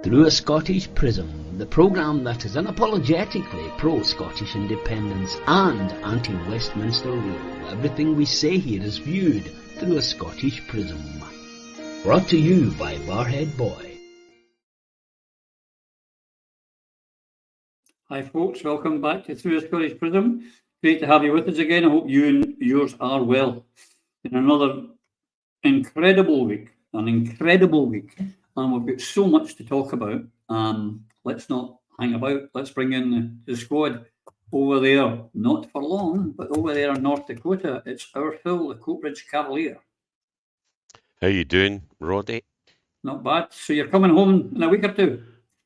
Through a Scottish Prism, the programme that is unapologetically pro-Scottish independence and anti-Westminster rule. Everything we say here is viewed through a Scottish Prism. Brought to you by Barhead Boy. Hi folks, welcome back to Through a Scottish Prism. Great to have you with us again. I hope you and yours are well. In another incredible week, and we've got so much to talk about. Let's not hang about. Let's bring in the squad over there, not for long, but over there in North Dakota. It's our Phil, the Coatbridge Cavalier. How you doing, Roddy? Not bad. So you're coming home in a week or two?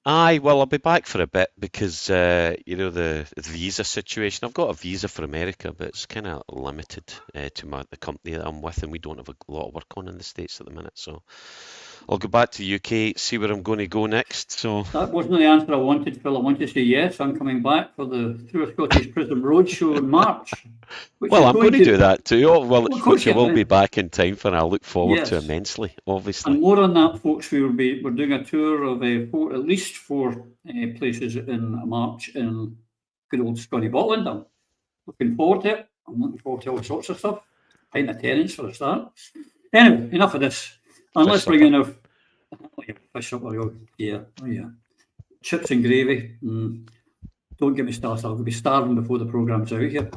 Aye, well, I'll be back for a bit because, the visa situation. I've got a visa for America, but it's kind of limited to the company that I'm with, and we don't have a lot of work on in the States at the minute. So I'll go back to the UK, see where I'm going to go next. So that wasn't the answer I wanted, Phil. I wanted to say yes, I'm coming back for the Through a Scottish Prism Roadshow in March. Well, I'm going to do that too. Oh, well, which I will be back in time for, and I look forward to immensely, obviously. And more on that, folks. We're doing a tour of at least four places in March in good old Scotty Botland. I'm looking forward to it. I'm looking forward to all sorts of stuff. Pint of tenants for a start. Anyway, enough of this. And let's bring in our fish up. Yeah. Chips and gravy. Don't get me started. I'll be starving before the programme's out here.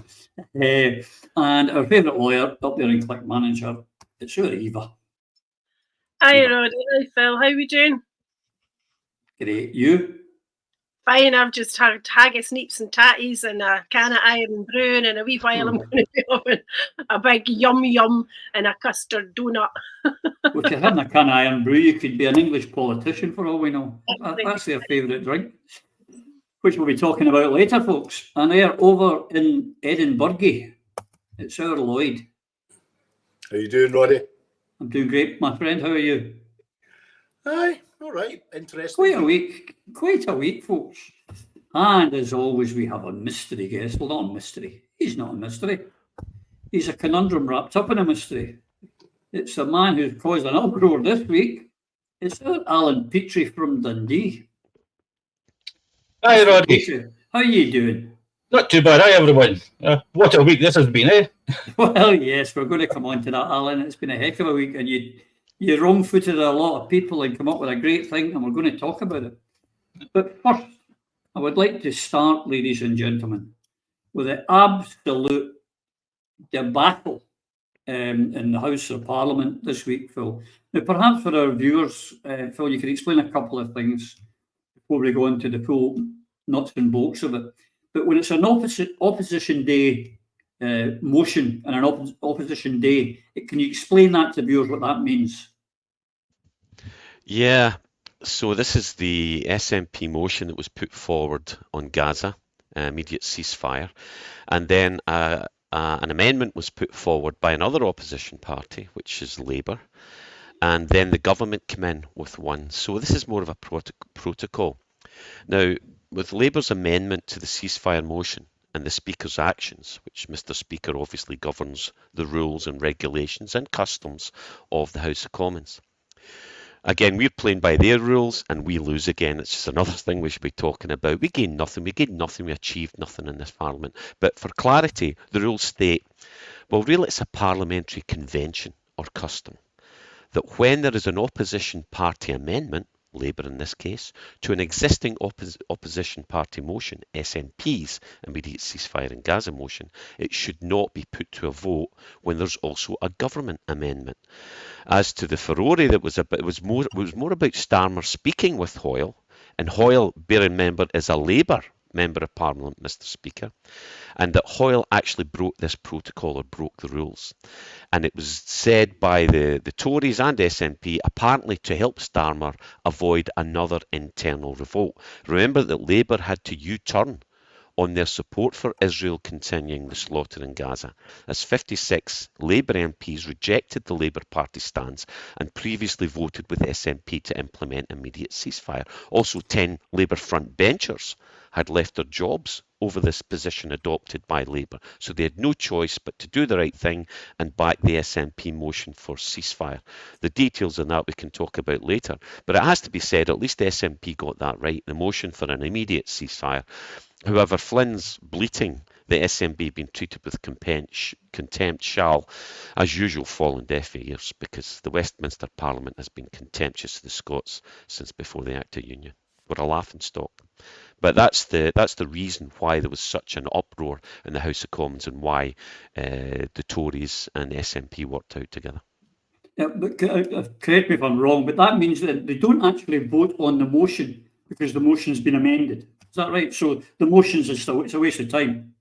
And our favourite lawyer up there in Click Manager, it's our Eva. Hi, Roddy. Hi, Phil. How are we doing? Great. You? Fine. I've just had haggis, neeps and tatties and a can of iron brew, and in a wee while I'm going to be having a big yum and a custard donut. Well, if you're having a can of iron brew, you could be an English politician for all we know. That's their favourite drink, which we'll be talking about later, folks. And they're over in Edinburgh. It's our Lloyd. How you doing, Roddy? I'm doing great, my friend. How are you? Aye, all right. Interesting. Quite a week, folks. And as always, we have a mystery guest. Well, not a mystery. He's not a mystery. He's a conundrum wrapped up in a mystery. It's a man who's caused an uproar this week. It's Alan Petrie from Dundee. Hi, Roddy. How are you doing? Not too bad. Hi, everyone. What a week this has been, eh? Well, yes, we're going to come on to that, Alan. It's been a heck of a week, and you wrong-footed a lot of people and come up with a great thing, and we're going to talk about it. But first, I would like to start, ladies and gentlemen, with the absolute debacle in the House of Parliament this week, Phil. Now, perhaps for our viewers, Phil, you can explain a couple of things before we go into the full nuts and bolts of it. But when it's an opposition day motion and an opposition day, can you explain that to viewers what that means? Yeah, so this is the SNP motion that was put forward on Gaza, immediate ceasefire, and then an amendment was put forward by another opposition party, which is Labour, and then the government came in with one. So this is more of a protocol. Now, with Labour's amendment to the ceasefire motion and the Speaker's actions, which Mr. Speaker obviously governs the rules and regulations and customs of the House of Commons. Again, we're playing by their rules and we lose again. It's just another thing we should be talking about. We gain nothing, we achieved nothing in this Parliament. But for clarity, the rules state, well, really it's a parliamentary convention or custom that when there is an opposition party amendment, Labour in this case, to an existing opposition party motion, SNP's immediate ceasefire in Gaza motion, it should not be put to a vote when there's also a government amendment. As to the furore, it was more about Starmer speaking with Hoyle, and Hoyle, bear in mind, is a Labour Member of Parliament, Mr. Speaker, and that Hoyle actually broke this protocol or broke the rules. And it was said by the Tories and SNP apparently to help Starmer avoid another internal revolt. Remember that Labour had to U-turn on their support for Israel continuing the slaughter in Gaza, as 56 Labour MPs rejected the Labour Party stance and previously voted with SNP to implement immediate ceasefire. Also, 10 Labour frontbenchers had left their jobs over this position adopted by Labour, so they had no choice but to do the right thing and back the SNP motion for ceasefire. The details on that we can talk about later, but it has to be said at least the SNP got that right, the motion for an immediate ceasefire. However, Flynn's bleating the SNP being treated with contempt shall, as usual, fall on deaf ears, because the Westminster Parliament has been contemptuous of the Scots since before the Act of Union. We're a laughing stock. But that's the reason why there was such an uproar in the House of Commons and why the Tories and the SNP worked out together. Yeah, but correct me if I'm wrong, but that means that they don't actually vote on the motion because the motion's been amended. Is that right? So the motions is still, it's a waste of time.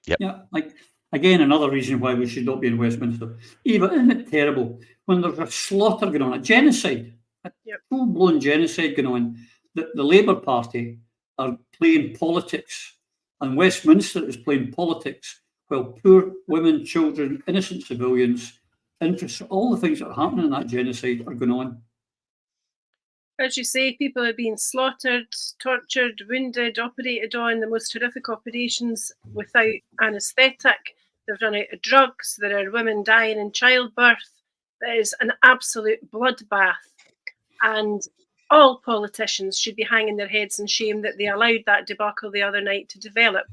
Yep. Yeah, like, again, another reason why we should not be in Westminster. Eva, isn't it terrible when there's a slaughter going on, a genocide, a full-blown genocide going on, that the Labour Party are playing politics and Westminster is playing politics while poor women, children, innocent civilians, all the things that are happening in that genocide are going on. As you say, people are being slaughtered, tortured, wounded, operated on, the most horrific operations without anaesthetic. They've run out of drugs. There are women dying in childbirth. There is an absolute bloodbath. And all politicians should be hanging their heads in shame that they allowed that debacle the other night to develop.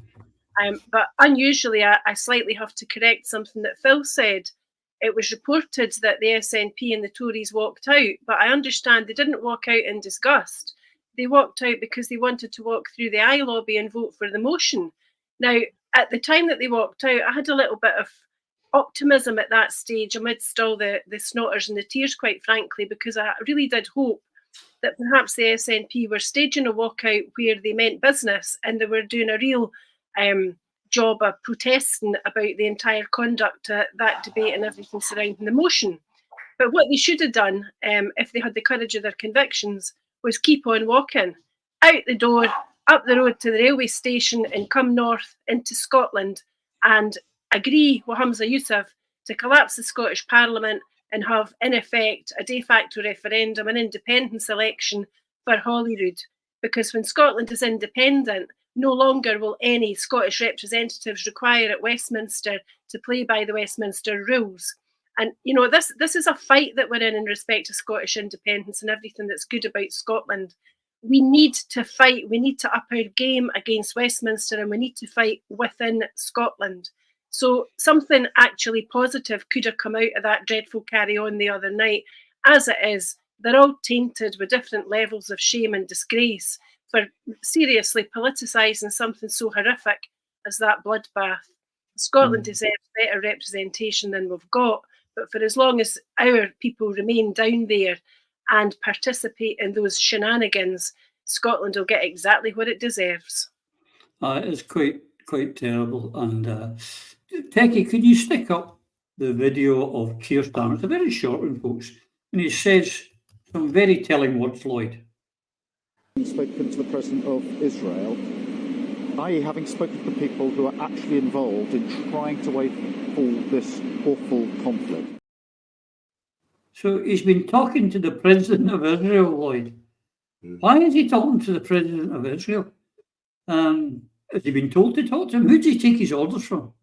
But unusually, I slightly have to correct something that Phil said. It was reported that the SNP and the Tories walked out, but I understand they didn't walk out in disgust. They walked out because they wanted to walk through the eye lobby and vote for the motion. Now, at the time that they walked out, I had a little bit of optimism at that stage amidst all the snotters and the tears, quite frankly, because I really did hope that perhaps the SNP were staging a walkout where they meant business and they were doing a real job of protesting about the entire conduct of that debate and everything surrounding the motion. But what they should have done, if they had the courage of their convictions, was keep on walking out the door, up the road to the railway station and come north into Scotland and agree with Hamza Yousaf to collapse the Scottish Parliament and have, in effect, a de facto referendum, an independence election for Holyrood. Because when Scotland is independent, no longer will any Scottish representatives require at Westminster to play by the Westminster rules. And, you know, this is a fight that we're in respect to Scottish independence and everything that's good about Scotland. We need to fight. We need to up our game against Westminster and we need to fight within Scotland. So something actually positive could have come out of that dreadful carry-on the other night. As it is, they're all tainted with different levels of shame and disgrace for seriously politicising something so horrific as that bloodbath. Scotland deserves better representation than we've got, but for as long as our people remain down there and participate in those shenanigans, Scotland will get exactly what it deserves. It's quite terrible. And Techie, could you stick up the video of Keir Starmer? It's a very short one, folks. And he says some very telling words, Lloyd. Spoken to the President of Israel, i.e. having spoken to the people who are actually involved in trying to wait for this awful conflict. So he's been talking to the President of Israel, Lloyd. Why is he talking to the President of Israel? Has he been told to talk to him? Who does he take his orders from?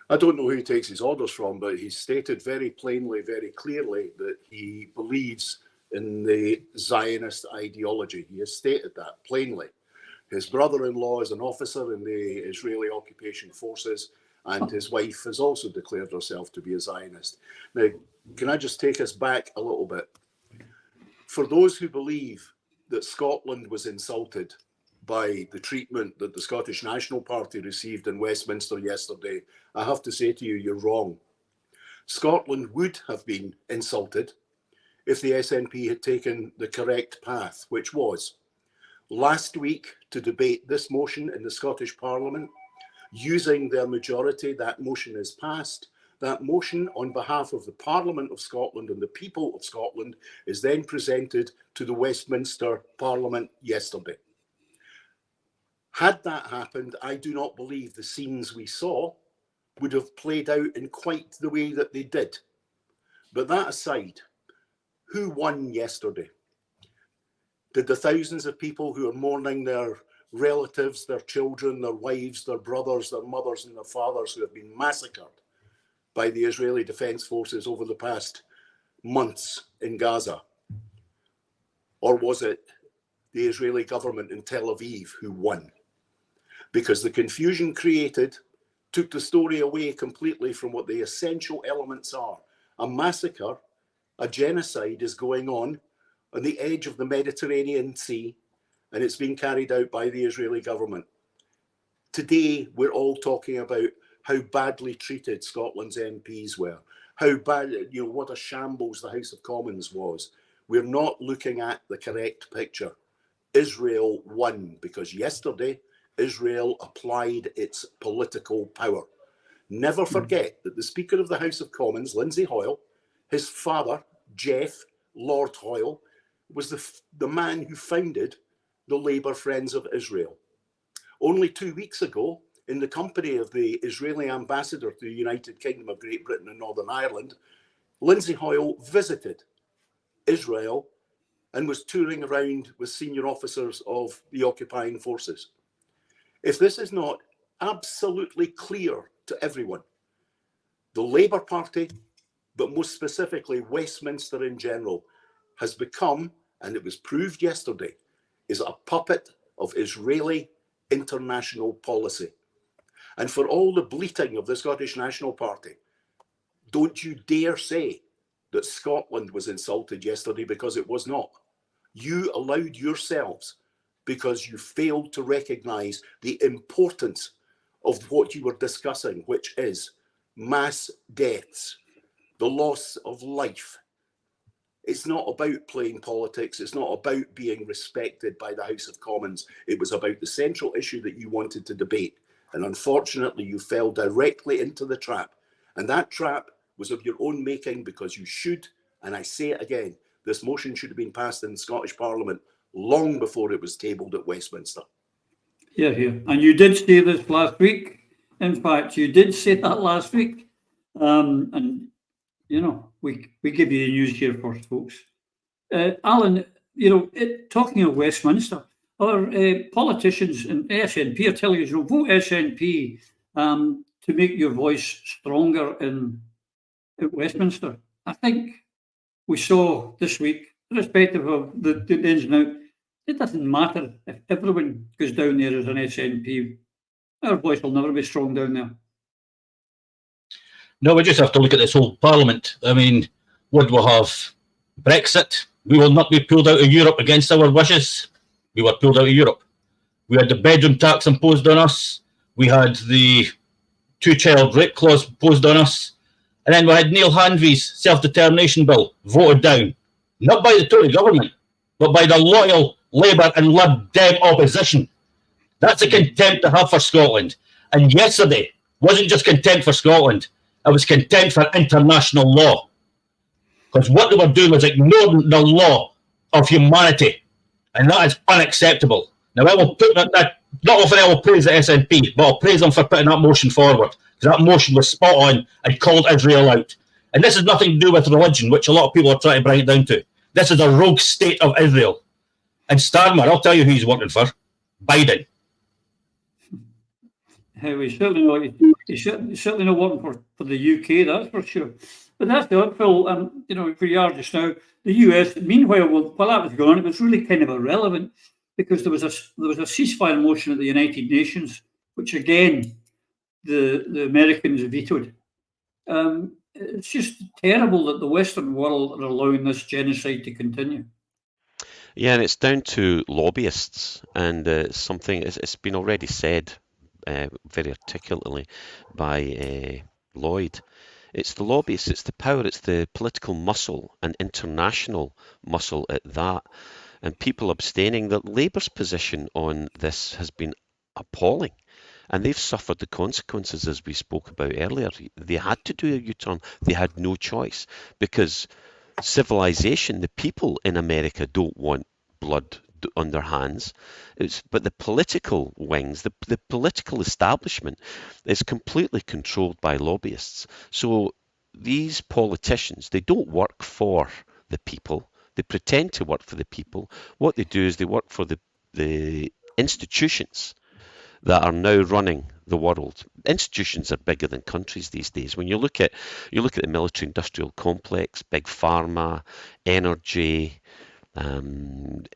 I don't know who he takes his orders from, but he's stated very plainly, very clearly that he believes in the Zionist ideology. He has stated that plainly. His brother-in-law is an officer in the Israeli occupation forces, and his wife has also declared herself to be a Zionist. Now, can I just take us back a little bit? For those who believe that Scotland was insulted by the treatment that the Scottish National Party received in Westminster yesterday, I have to say to you, you're wrong. Scotland would have been insulted if the SNP had taken the correct path, which was last week to debate this motion in the Scottish Parliament. Using their majority, that motion is passed. That motion on behalf of the Parliament of Scotland and the people of Scotland is then presented to the Westminster Parliament yesterday. Had that happened, I do not believe the scenes we saw would have played out in quite the way that they did. But that aside, who won yesterday? Did the thousands of people who are mourning their relatives, their children, their wives, their brothers, their mothers and their fathers who have been massacred by the Israeli Defense Forces over the past months in Gaza? Or was it the Israeli government in Tel Aviv who won? Because the confusion created took the story away completely from what the essential elements are. A massacre, a genocide is going on the edge of the Mediterranean Sea, and it's being carried out by the Israeli government. Today, we're all talking about how badly treated Scotland's MPs were, how bad, what a shambles the House of Commons was. We're not looking at the correct picture. Israel won because yesterday, Israel applied its political power. Never forget that the Speaker of the House of Commons, Lindsay Hoyle, his father, Jeff Lord Hoyle, was the man who founded the Labour Friends of Israel. Only 2 weeks ago, in the company of the Israeli ambassador to the United Kingdom of Great Britain and Northern Ireland, Lindsay Hoyle visited Israel and was touring around with senior officers of the occupying forces. If this is not absolutely clear to everyone, the Labour Party, but most specifically Westminster in general, has become, and it was proved yesterday, is a puppet of Israeli international policy. And for all the bleating of the Scottish National Party, don't you dare say that Scotland was insulted yesterday, because it was not. You allowed yourselves, because you failed to recognise the importance of what you were discussing, which is mass deaths, the loss of life. It's not about playing politics. It's not about being respected by the House of Commons. It was about the central issue that you wanted to debate. And unfortunately, you fell directly into the trap. And that trap was of your own making, because you should, and I say it again, this motion should have been passed in the Scottish Parliament long before it was tabled at Westminster. Yeah, and you did say this last week. In fact, you did say that last week. And, we give you the news here first, folks. Alan, talking of Westminster, our politicians in SNP are telling us, vote SNP to make your voice stronger at Westminster. I think we saw this week, irrespective of the ins and outs, it doesn't matter if everyone goes down there as an SNP. Our voice will never be strong down there. No, we just have to look at this whole Parliament. I mean, would we have Brexit? We will not be pulled out of Europe against our wishes. We were pulled out of Europe. We had the bedroom tax imposed on us. We had the two-child rape clause imposed on us. And then we had Neil Hanvey's self-determination bill voted down, not by the Tory government, but by the loyal Labour and Lib Dem opposition. That's a contempt to have for Scotland. And yesterday wasn't just contempt for Scotland, it was contempt for international law. Because what they were doing was ignoring the law of humanity. And that is unacceptable. Now, I will put that not often I will praise the SNP, but I'll praise them for putting that motion forward. Because that motion was spot on and called Israel out. And this has nothing to do with religion, which a lot of people are trying to bring it down to. This is a rogue state of Israel. And Starmer, I'll tell you who he's working for. Biden. He's certainly not working for the UK, that's for sure. But that's the Phil, for you are just now, the US, meanwhile, while that was going on, it was really kind of irrelevant, because there was a ceasefire motion at the United Nations, which again, the Americans vetoed. It's just terrible that the Western world are allowing this genocide to continue. Yeah, and it's down to lobbyists, and it's been already said very articulately by Lloyd. It's the lobbyists, it's the power, it's the political muscle and international muscle at that. And people abstaining. The Labour's position on this has been appalling. And they've suffered the consequences, as we spoke about earlier. They had to do a U-turn. They had no choice, because civilization, the people in America don't want blood, on their hands. But the political wings, the political establishment is completely controlled by lobbyists. So these politicians, they don't work for the people. They pretend to work for the people. What they do is they work for the institutions that are now running the world. Institutions are bigger than countries these days. When you look at the military-industrial complex, big pharma, energy,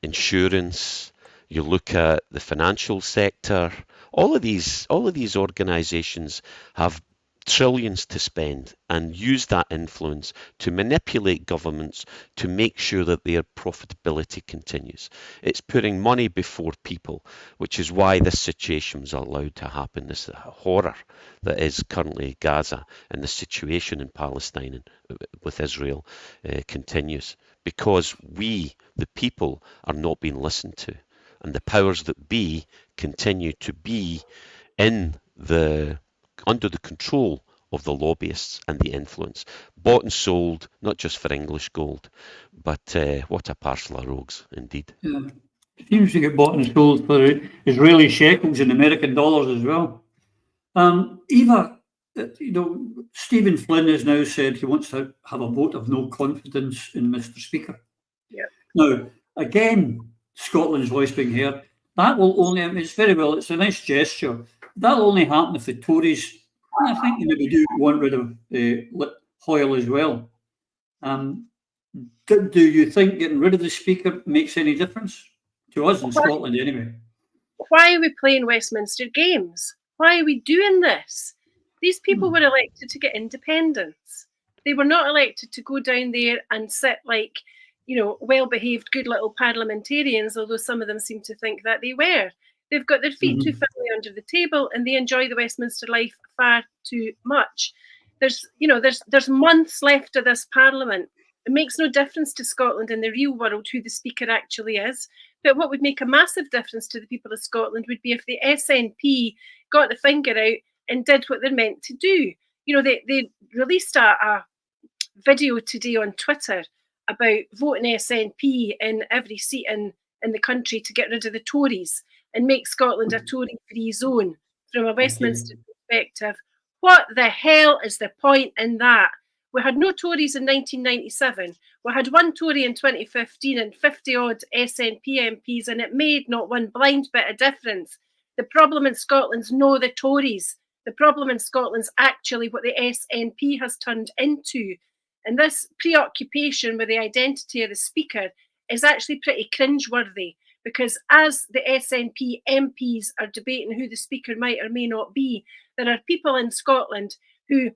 insurance. You look at the financial sector. All of these organisations have trillions to spend and use that influence to manipulate governments to make sure that their profitability continues. It's putting money before people, which is why this situation was allowed to happen. This horror that is currently Gaza and the situation in Palestine and with Israel continues, because we, the people, are not being listened to, and the powers that be continue to be under the control of the lobbyists and the influence, bought and sold, not just for English gold, but what a parcel of rogues indeed. Yeah. Seems to get bought and sold for Israeli shekels and American dollars as well. Eva, Stephen Flynn has now said he wants to have a vote of no confidence in Mr. Speaker. Yeah. Now, again, Scotland's voice being heard. That will only, it's very well, it's a nice gesture. That'll only happen if the Tories, I think they maybe do want rid of Hoyle as well. Do you think getting rid of the Speaker makes any difference to us in Scotland anyway? Why are we playing Westminster games? Why are we doing this? These people were elected to get independence. They were not elected to go down there and sit like, well-behaved, good little parliamentarians, although some of them seem to think that they were. They've got their feet too firmly under the table, and they enjoy the Westminster life far too much. There's months left of this Parliament. It makes no difference to Scotland in the real world who the Speaker actually is. But what would make a massive difference to the people of Scotland would be if the SNP got the finger out and did what they're meant to do. They released a video today on Twitter about voting SNP in every seat in the country to get rid of the Tories and make Scotland a Tory-free zone from a Westminster perspective. What the hell is the point in that? We had no Tories in 1997. We had one Tory in 2015 and 50-odd SNP MPs, and it made not one blind bit of difference. The problem in Scotland's no the Tories. The problem in Scotland's actually what the SNP has turned into. And this preoccupation with the identity of the Speaker is actually pretty cringeworthy, because as the SNP MPs are debating who the Speaker might or may not be, there are people in Scotland who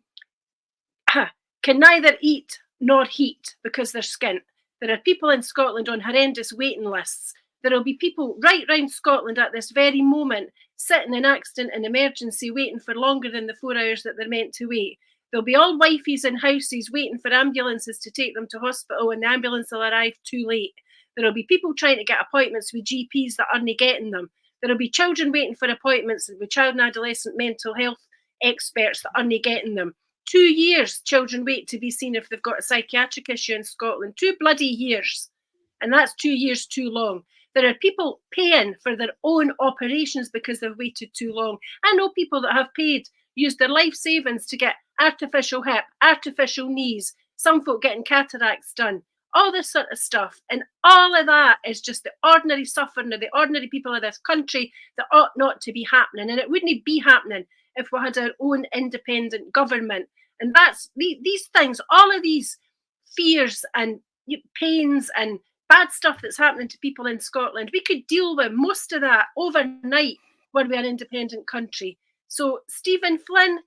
can neither eat nor heat because they're skint. There are people in Scotland on horrendous waiting lists. There will be people right round Scotland at this very moment sitting in accident and emergency waiting for longer than the 4 hours that they're meant to wait. There'll be all wifeys in houses waiting for ambulances to take them to hospital, and the ambulance will arrive too late. There'll be people trying to get appointments with GPs that aren't getting them. There'll be children waiting for appointments with child and adolescent mental health experts that aren't getting them. 2 years children wait to be seen if they've got a psychiatric issue in Scotland. 2 bloody years. And that's 2 years too long. There are people paying for their own operations because they've waited too long. I know people that have used their life savings to get artificial hip, artificial knees, some folk getting cataracts done, all this sort of stuff. And all of that is just the ordinary suffering of the ordinary people of this country that ought not to be happening. And it wouldn't be happening if we had our own independent government. And that's these things, all of these fears and pains and bad stuff that's happening to people in Scotland, we could deal with most of that overnight when we're an independent country. So, Stephen Flynn,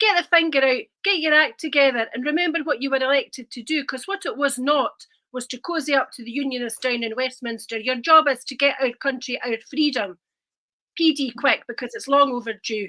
get the finger out, get your act together, and remember what you were elected to do, because what it was not was to cosy up to the Unionists down in Westminster. Your job is to get our country our freedom. PD quick, because it's long overdue.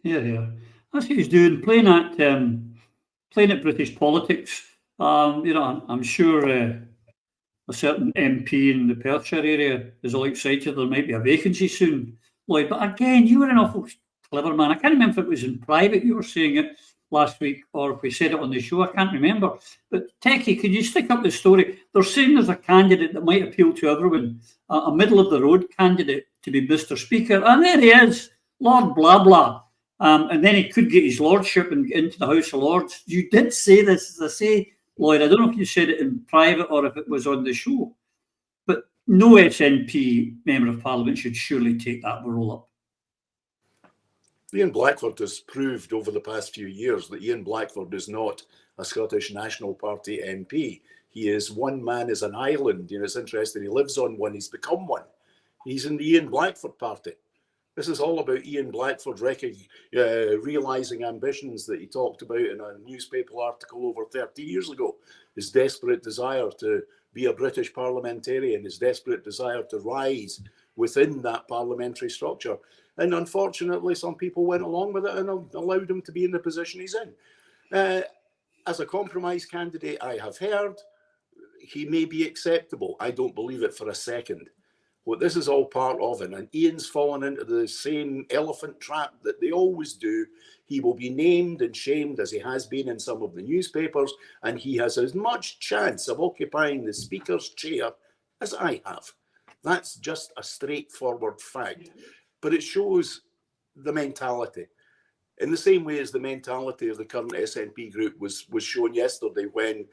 Yeah. That's what he's doing, playing at British politics. I'm sure a certain MP in the Perthshire area is all excited there might be a vacancy soon, Lloyd. But again, you were an awful clever man. I can't remember if it was in private you were saying it, last week, or if we said it on the show, I can't remember. But Techie, could you stick up the story? They're saying there's a candidate that might appeal to everyone, a middle of the road candidate to be Mr. Speaker, and there he is, Lord blah blah. And then he could get his lordship and get into the House of Lords. You did say this, as I say, Lloyd. I don't know if you said it in private or if it was on the show, but no SNP member of Parliament should surely take that role up. Ian Blackford has proved over the past few years that Ian Blackford is not a Scottish National Party MP. He is one man as an island. It's interesting. He lives on one. He's become one. He's in the Ian Blackford Party. This is all about Ian Blackford realising ambitions that he talked about in a newspaper article over 30 years ago. His desperate desire to be a British parliamentarian, his desperate desire to rise within that parliamentary structure. And unfortunately, some people went along with it and allowed him to be in the position he's in. As a compromise candidate, I have heard he may be acceptable. I don't believe it for a second. What this is all part of, and Ian's fallen into the same elephant trap that they always do. He will be named and shamed as he has been in some of the newspapers, and he has as much chance of occupying the Speaker's chair as I have. That's just a straightforward fact. But it shows the mentality. In the same way as the mentality of the current SNP group was shown yesterday, when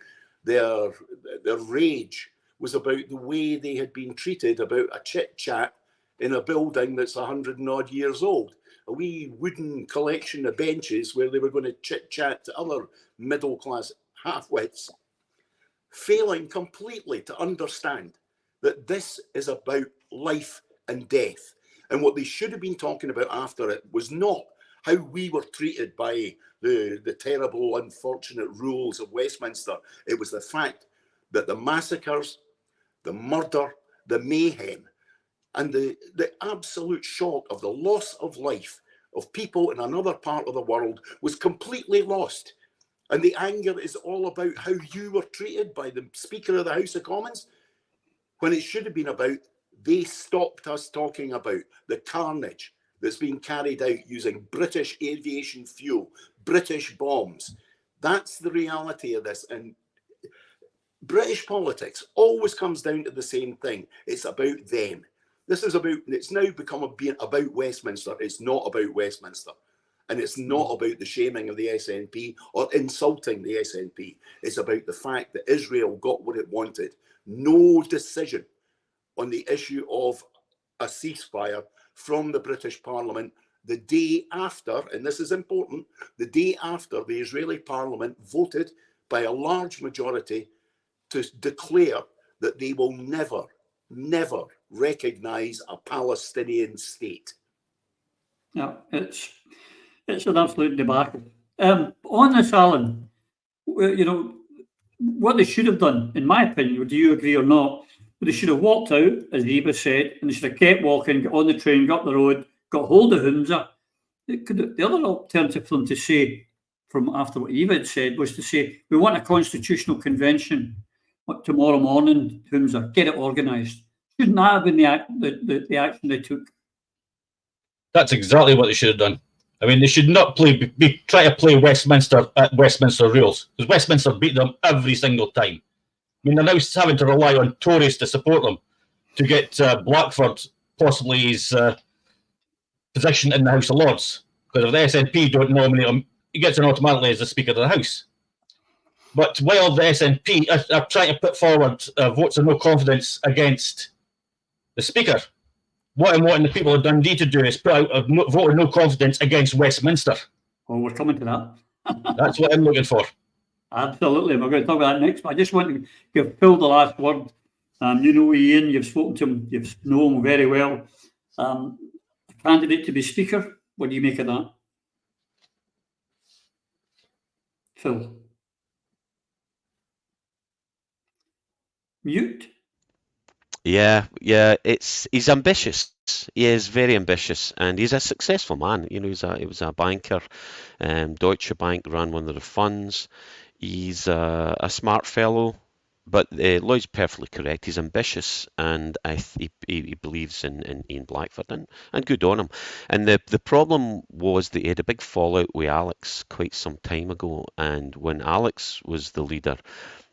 their rage was about the way they had been treated about a chit-chat in a building that's 100 and odd years old. A wee wooden collection of benches where they were going to chit-chat to other middle-class half-wits, failing completely to understand that this is about life and death. And what they should have been talking about after it was not how we were treated by the terrible, unfortunate rules of Westminster. It was the fact that the massacres, the murder, the mayhem, and the absolute shock of the loss of life of people in another part of the world was completely lost. And the anger is all about how you were treated by the Speaker of the House of Commons, when it should have been about they stopped us talking about the carnage that's being carried out using British aviation fuel, British bombs. That's the reality of this. And British politics always comes down to the same thing. It's about them. It's now become about Westminster. It's not about Westminster. And it's not about the shaming of the SNP or insulting the SNP. It's about the fact that Israel got what it wanted. No decision on the issue of a ceasefire from the British Parliament the day after, and this is important, the day after the Israeli Parliament voted by a large majority to declare that they will never, never recognise a Palestinian state. Yeah, it's an absolute debacle. On this, Alan, what they should have done, in my opinion, do you agree or not? They should have walked out, as Eva said, and they should have kept walking, got on the train, got up the road, got hold of Hunza. The other alternative for them to say, from after what Eva had said, was to say, we want a constitutional convention tomorrow morning, Hunza, get it organised. Shouldn't that have been the action they took? That's exactly what they should have done. I mean, they should not try to play Westminster at Westminster rules, because Westminster beat them every single time. I mean, they're now having to rely on Tories to support them to get Blackford possibly his position in the House of Lords. Because if the SNP don't nominate him, he gets in automatically as the Speaker of the House. But while the SNP are trying to put forward votes of no confidence against the Speaker, what I'm wanting the people of Dundee to do is put out a vote of no confidence against Westminster. Oh, we're coming to that. That's what I'm looking for. Absolutely. We're going to talk about that next. But I just want to give Phil the last word. You know Ian, you've spoken to him, you know him very well. A candidate to be Speaker, what do you make of that? Phil? Mute? Yeah, he's ambitious. He is very ambitious, and he's a successful man. He was a banker. Deutsche Bank ran one of the funds. He's a smart fellow. but Lloyd's perfectly correct. He's ambitious, and he believes in Ian Blackford, and good on him. And the problem was that he had a big fallout with Alex quite some time ago, and when Alex was the leader,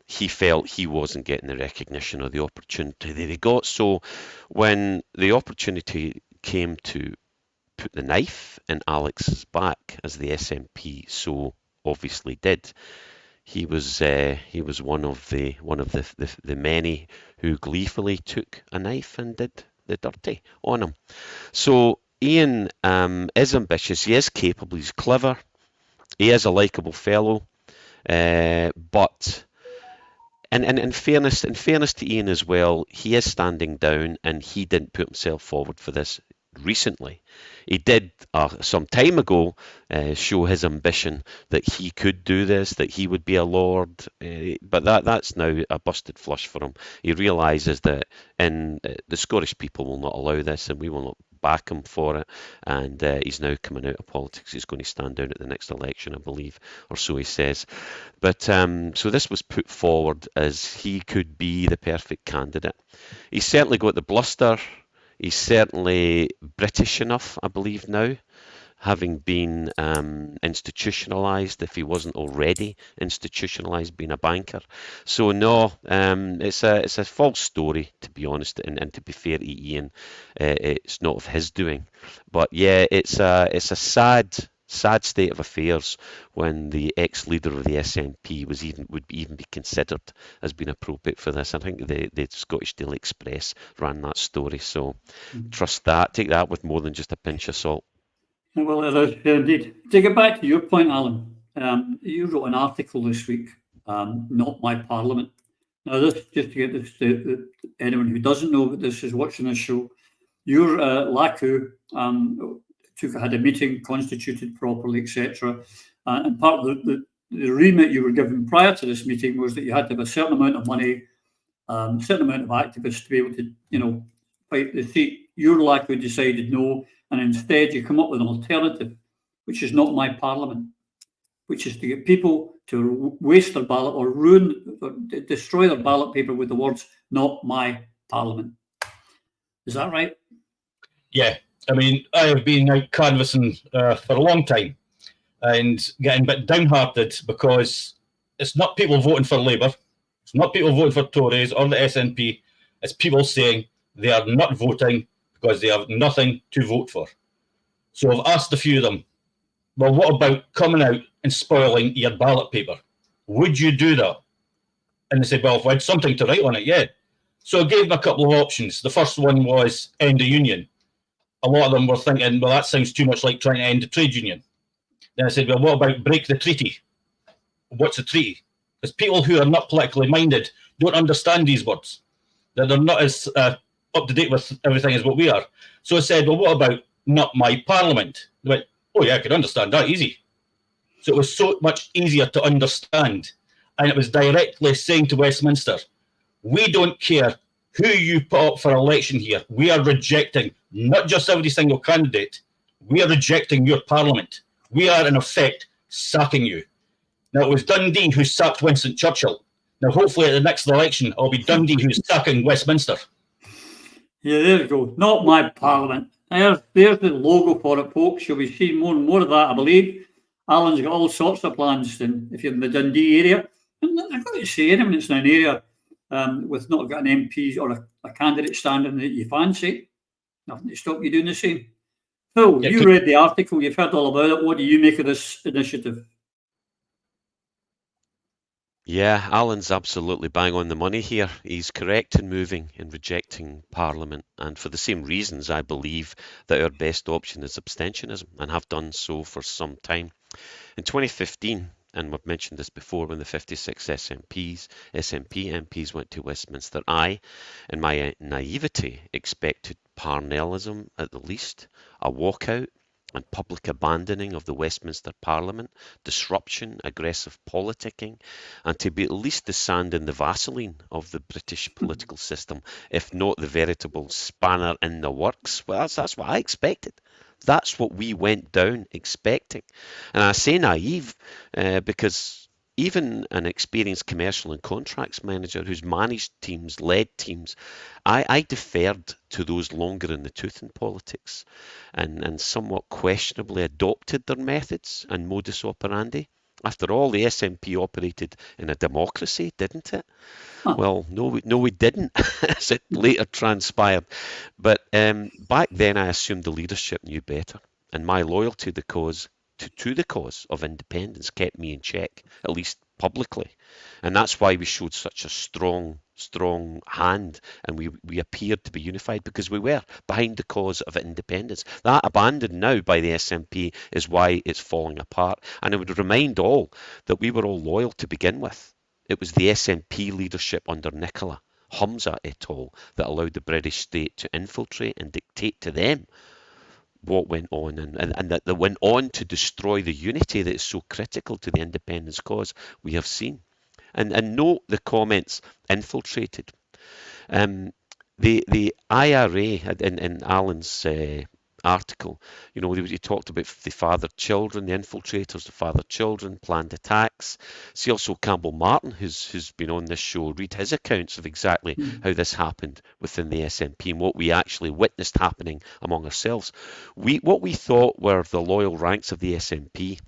he felt he wasn't getting the recognition or the opportunity that he got. So when the opportunity came to put the knife in Alex's back, as the SNP so obviously did, he was one of the many who gleefully took a knife and did the dirty on him. So Ian is ambitious, he is capable, he's clever, he is a likeable fellow, but in fairness to Ian as well, he is standing down, and he didn't put himself forward for this recently. He did some time ago show his ambition that he could do this, that he would be a lord, but that's now a busted flush for him. He realises that the Scottish people will not allow this, and we will not back him for it, and he's now coming out of politics. He's going to stand down at the next election, I believe, or so he says. But so this was put forward as he could be the perfect candidate. He's certainly got the bluster. He's certainly British enough, I believe now, having been institutionalised, if he wasn't already institutionalised, being a banker. So no, it's a false story, to be honest, and to be fair to Ian, it's not of his doing. But yeah, it's a sad state of affairs when the ex-leader of the SNP would even be considered as being appropriate for this. I think the Scottish Daily Express ran that story, so trust that. Take that with more than just a pinch of salt. Well, it is indeed. To get back to your point, Alan, you wrote an article this week, Not My Parliament. Now, this, just to get this to anyone who doesn't know that this is watching this show, your LACU had a meeting, constituted properly, etc. And part of the remit you were given prior to this meeting was that you had to have a certain amount of money, certain amount of activists to be able to, fight the seat. Your LACU decided no, and instead you come up with an alternative, which is Not My Parliament, which is to get people to waste their ballot or ruin or destroy their ballot paper with the words "Not My Parliament." Is that right? Yeah. I mean, I have been out canvassing for a long time and getting a bit downhearted because it's not people voting for Labour, it's not people voting for Tories or the SNP, it's people saying they are not voting because they have nothing to vote for. So I've asked a few of them, well, what about coming out and spoiling your ballot paper? Would you do that? And they said, well, if I had something to write on it, yeah. So I gave them a couple of options. The first one was end the union. A lot of them were thinking, well, that sounds too much like trying to end the trade union. Then I said, well, what about break the treaty? What's a treaty? Because people who are not politically minded don't understand these words. They're not as up to date with everything as what we are. So I said, well, what about Not My Parliament? They went, oh yeah, I can understand that, easy. So it was so much easier to understand. And it was directly saying to Westminster, we don't care who you put up for election here. We are rejecting not just every single candidate. We are rejecting your Parliament. We are, in effect, sacking you. Now, it was Dundee who sacked Winston Churchill. Now, hopefully, at the next election, it'll be Dundee who's sacking Westminster. Yeah, there you go. Not My Parliament. There's the logo for it, folks. You'll be seeing more and more of that, I believe. Alan's got all sorts of plans if you're in the Dundee area. And I've got to say, anyone that's in an area with not got an MP or a candidate standing that you fancy, nothing to stop you doing the same. Phil, you read the article, you've heard all about it. What do you make of this initiative? Yeah, Alan's absolutely bang on the money here. He's correct in moving and rejecting Parliament, and for the same reasons, I believe that our best option is abstentionism, and have done so for some time. In 2015, and we've mentioned this before, when the 56 SNP MPs went to Westminster, I, in my naivety, expected Parnellism at the least, a walkout and public abandoning of the Westminster Parliament, disruption, aggressive politicking, and to be at least the sand in the Vaseline of the British political system, if not the veritable spanner in the works. Well, that's what I expected. That's what we went down expecting. And I say naive because even an experienced commercial and contracts manager who's managed teams, led teams, I deferred to those longer in the tooth in politics and somewhat questionably adopted their methods and modus operandi. After all, the SNP operated in a democracy, didn't it? Huh. Well, no, we didn't, as it later transpired. But back then, I assumed the leadership knew better, and my loyalty to the cause of independence kept me in check, at least publicly. And that's why we showed such a strong hand, and we appeared to be unified, because we were behind the cause of independence. That, abandoned now by the SNP, is why it's falling apart. And I would remind all that we were all loyal to begin with. It was the SNP leadership under Nicola, Humza et al. That allowed the British state to infiltrate and dictate to them what went on, and that they went on to destroy the unity that is so critical to the independence cause we have seen. And note the comments infiltrated. The IRA in Alan's article, you know, he talked about the fathered children, the infiltrators, the fathered children, planned attacks. See also Campbell Martin, who's been on this show, read his accounts of exactly how this happened within the SNP and what we actually witnessed happening among ourselves. What we thought were the loyal ranks of the SNP,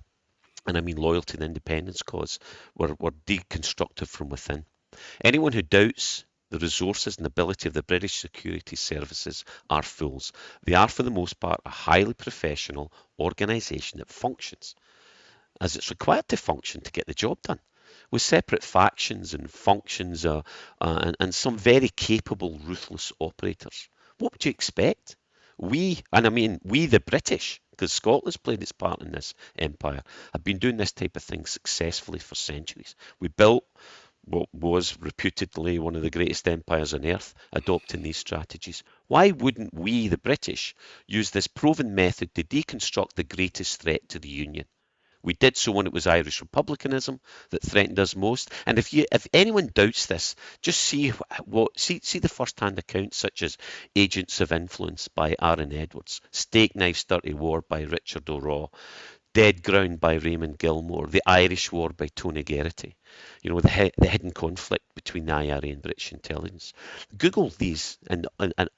and I mean loyal to the independence cause, were deconstructed from within. Anyone who doubts the resources and ability of the British security services are fools. They are, for the most part, a highly professional organisation that functions as it's required to function to get the job done, with separate factions and functions and some very capable, ruthless operators. What would you expect? We the British, because Scotland's played its part in this empire, have been doing this type of thing successfully for centuries. We built what was reputedly one of the greatest empires on earth, adopting these strategies. Why wouldn't we, the British, use this proven method to deconstruct the greatest threat to the Union? We did so when it was Irish republicanism that threatened us most. And if anyone doubts this, just see the first-hand accounts such as Agents of Influence by Aaron Edwards, Steak Knives Dirty War by Richard O'Raw, Dead Ground by Raymond Gilmore, The Irish War by Tony Geraghty. You know, the hidden conflict between the IRA and British intelligence. Google these and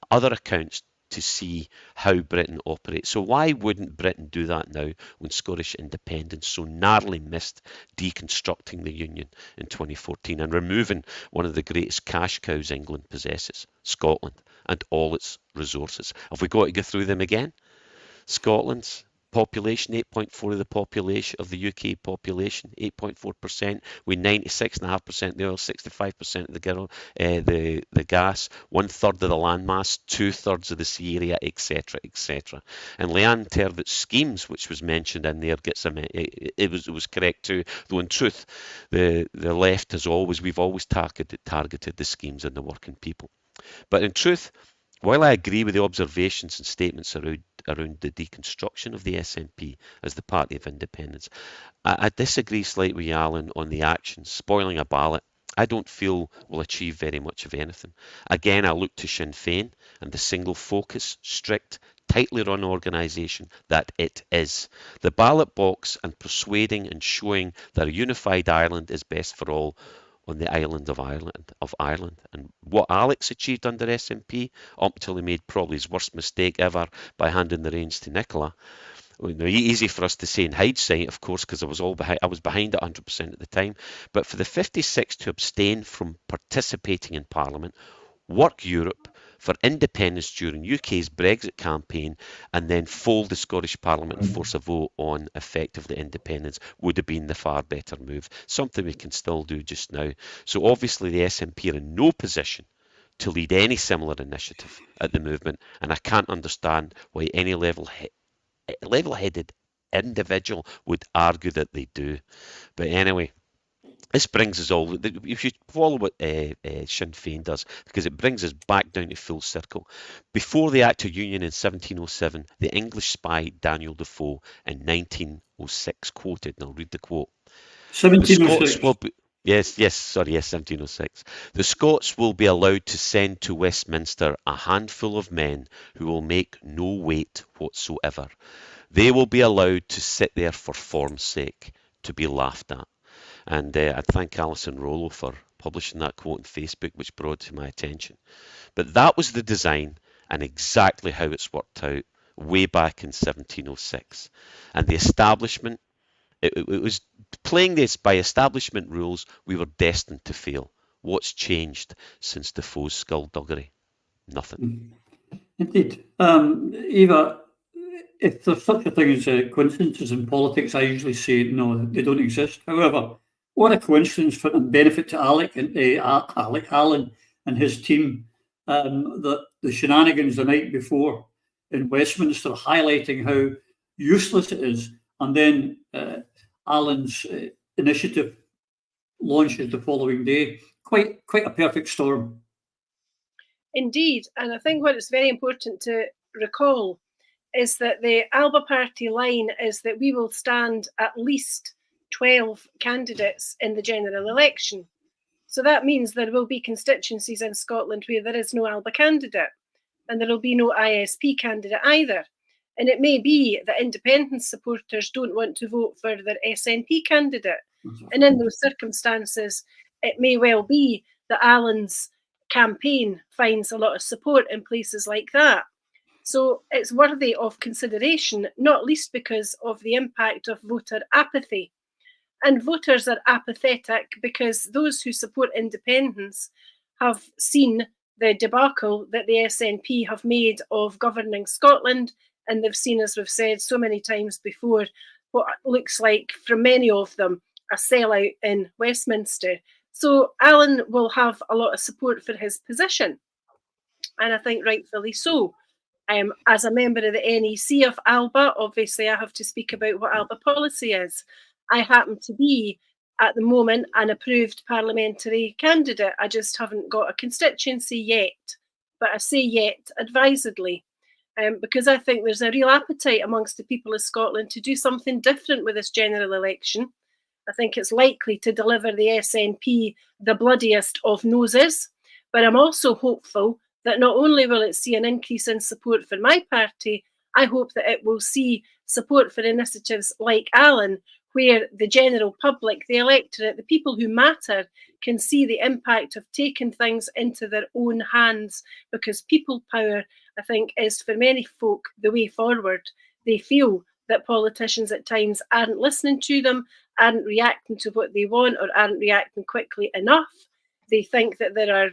other accounts to see how Britain operates. So why wouldn't Britain do that now when Scottish independence so narrowly missed deconstructing the Union in 2014 and removing one of the greatest cash cows England possesses, Scotland, and all its resources? Have we got to go through them again? Scotland's population, 8.4% of the population of the UK population, 8.4%. We 96.5% the oil, 65% of the gas, 1/3 of the landmass, 2/3 of the sea area, etc., etc. And Leanne Tervett's schemes, which was mentioned in there, it was correct too. Though in truth, the left we've always targeted the schemes and the working people. But in truth, while I agree with the observations and statements around the deconstruction of the SNP as the party of independence, I disagree slightly with Alan on the actions. Spoiling a ballot, I don't feel will achieve very much of anything. Again, I look to Sinn Féin and the single focus, strict, tightly run organisation that it is. The ballot box and persuading and showing that a unified Ireland is best for all on the island of Ireland. And what Alex achieved under SNP, up till he made probably his worst mistake ever by handing the reins to Nicola. Easy for us to say in hindsight, of course, because I was behind it 100% at the time. But for the 56 to abstain from participating in Parliament, work Europe for independence during UK's Brexit campaign, and then fold the Scottish Parliament and force a vote on effectively independence would have been the far better move. Something we can still do just now. So obviously the SNP are in no position to lead any similar initiative at the movement, and I can't understand why any level-headed individual would argue that they do. But anyway, this brings us all, if you follow what Sinn Féin does, because it brings us back down to full circle. Before the Act of Union in 1707, the English spy Daniel Defoe in 1906 quoted, and I'll read the quote. 1706. 1706. The Scots will be allowed to send to Westminster a handful of men who will make no weight whatsoever. They will be allowed to sit there for form's sake, to be laughed at. And I'd thank Alison Rollo for publishing that quote on Facebook, which brought to my attention. But that was the design and exactly how it's worked out way back in 1706. And the establishment, it was playing this by establishment rules, we were destined to fail. What's changed since Defoe's skullduggery? Nothing. Indeed. Eva, if there's such a thing as coincidences in politics, I usually say no, they don't exist. However, what a coincidence for and benefit to Alan and his team that the shenanigans the night before in Westminster highlighting how useless it is, and then Alan's initiative launches the following day. Quite a perfect storm. Indeed, and I think what is very important to recall is that the Alba Party line is that we will stand at least 12 candidates in the general election. So that means there will be constituencies in Scotland where there is no Alba candidate, and there will be no ISP candidate either. And it may be that independent supporters don't want to vote for their SNP candidate. And in those circumstances, it may well be that Alan's campaign finds a lot of support in places like that. So it's worthy of consideration, not least because of the impact of voter apathy. And voters are apathetic because those who support independence have seen the debacle that the SNP have made of governing Scotland, and they've seen, as we've said so many times before, what looks like, for many of them, a sellout in Westminster. So Alan will have a lot of support for his position, and I think rightfully so. As a member of the NEC of Alba, obviously I have to speak about what Alba policy is. I happen to be, at the moment, an approved parliamentary candidate. I just haven't got a constituency yet, but I say yet advisedly, because I think there's a real appetite amongst the people of Scotland to do something different with this general election. I think it's likely to deliver the SNP the bloodiest of noses, but I'm also hopeful that not only will it see an increase in support for my party, I hope that it will see support for initiatives like Alan, where the general public, the electorate, the people who matter can see the impact of taking things into their own hands, because people power, I think, is for many folk the way forward. They feel that politicians at times aren't listening to them, aren't reacting to what they want, or aren't reacting quickly enough. They think that there are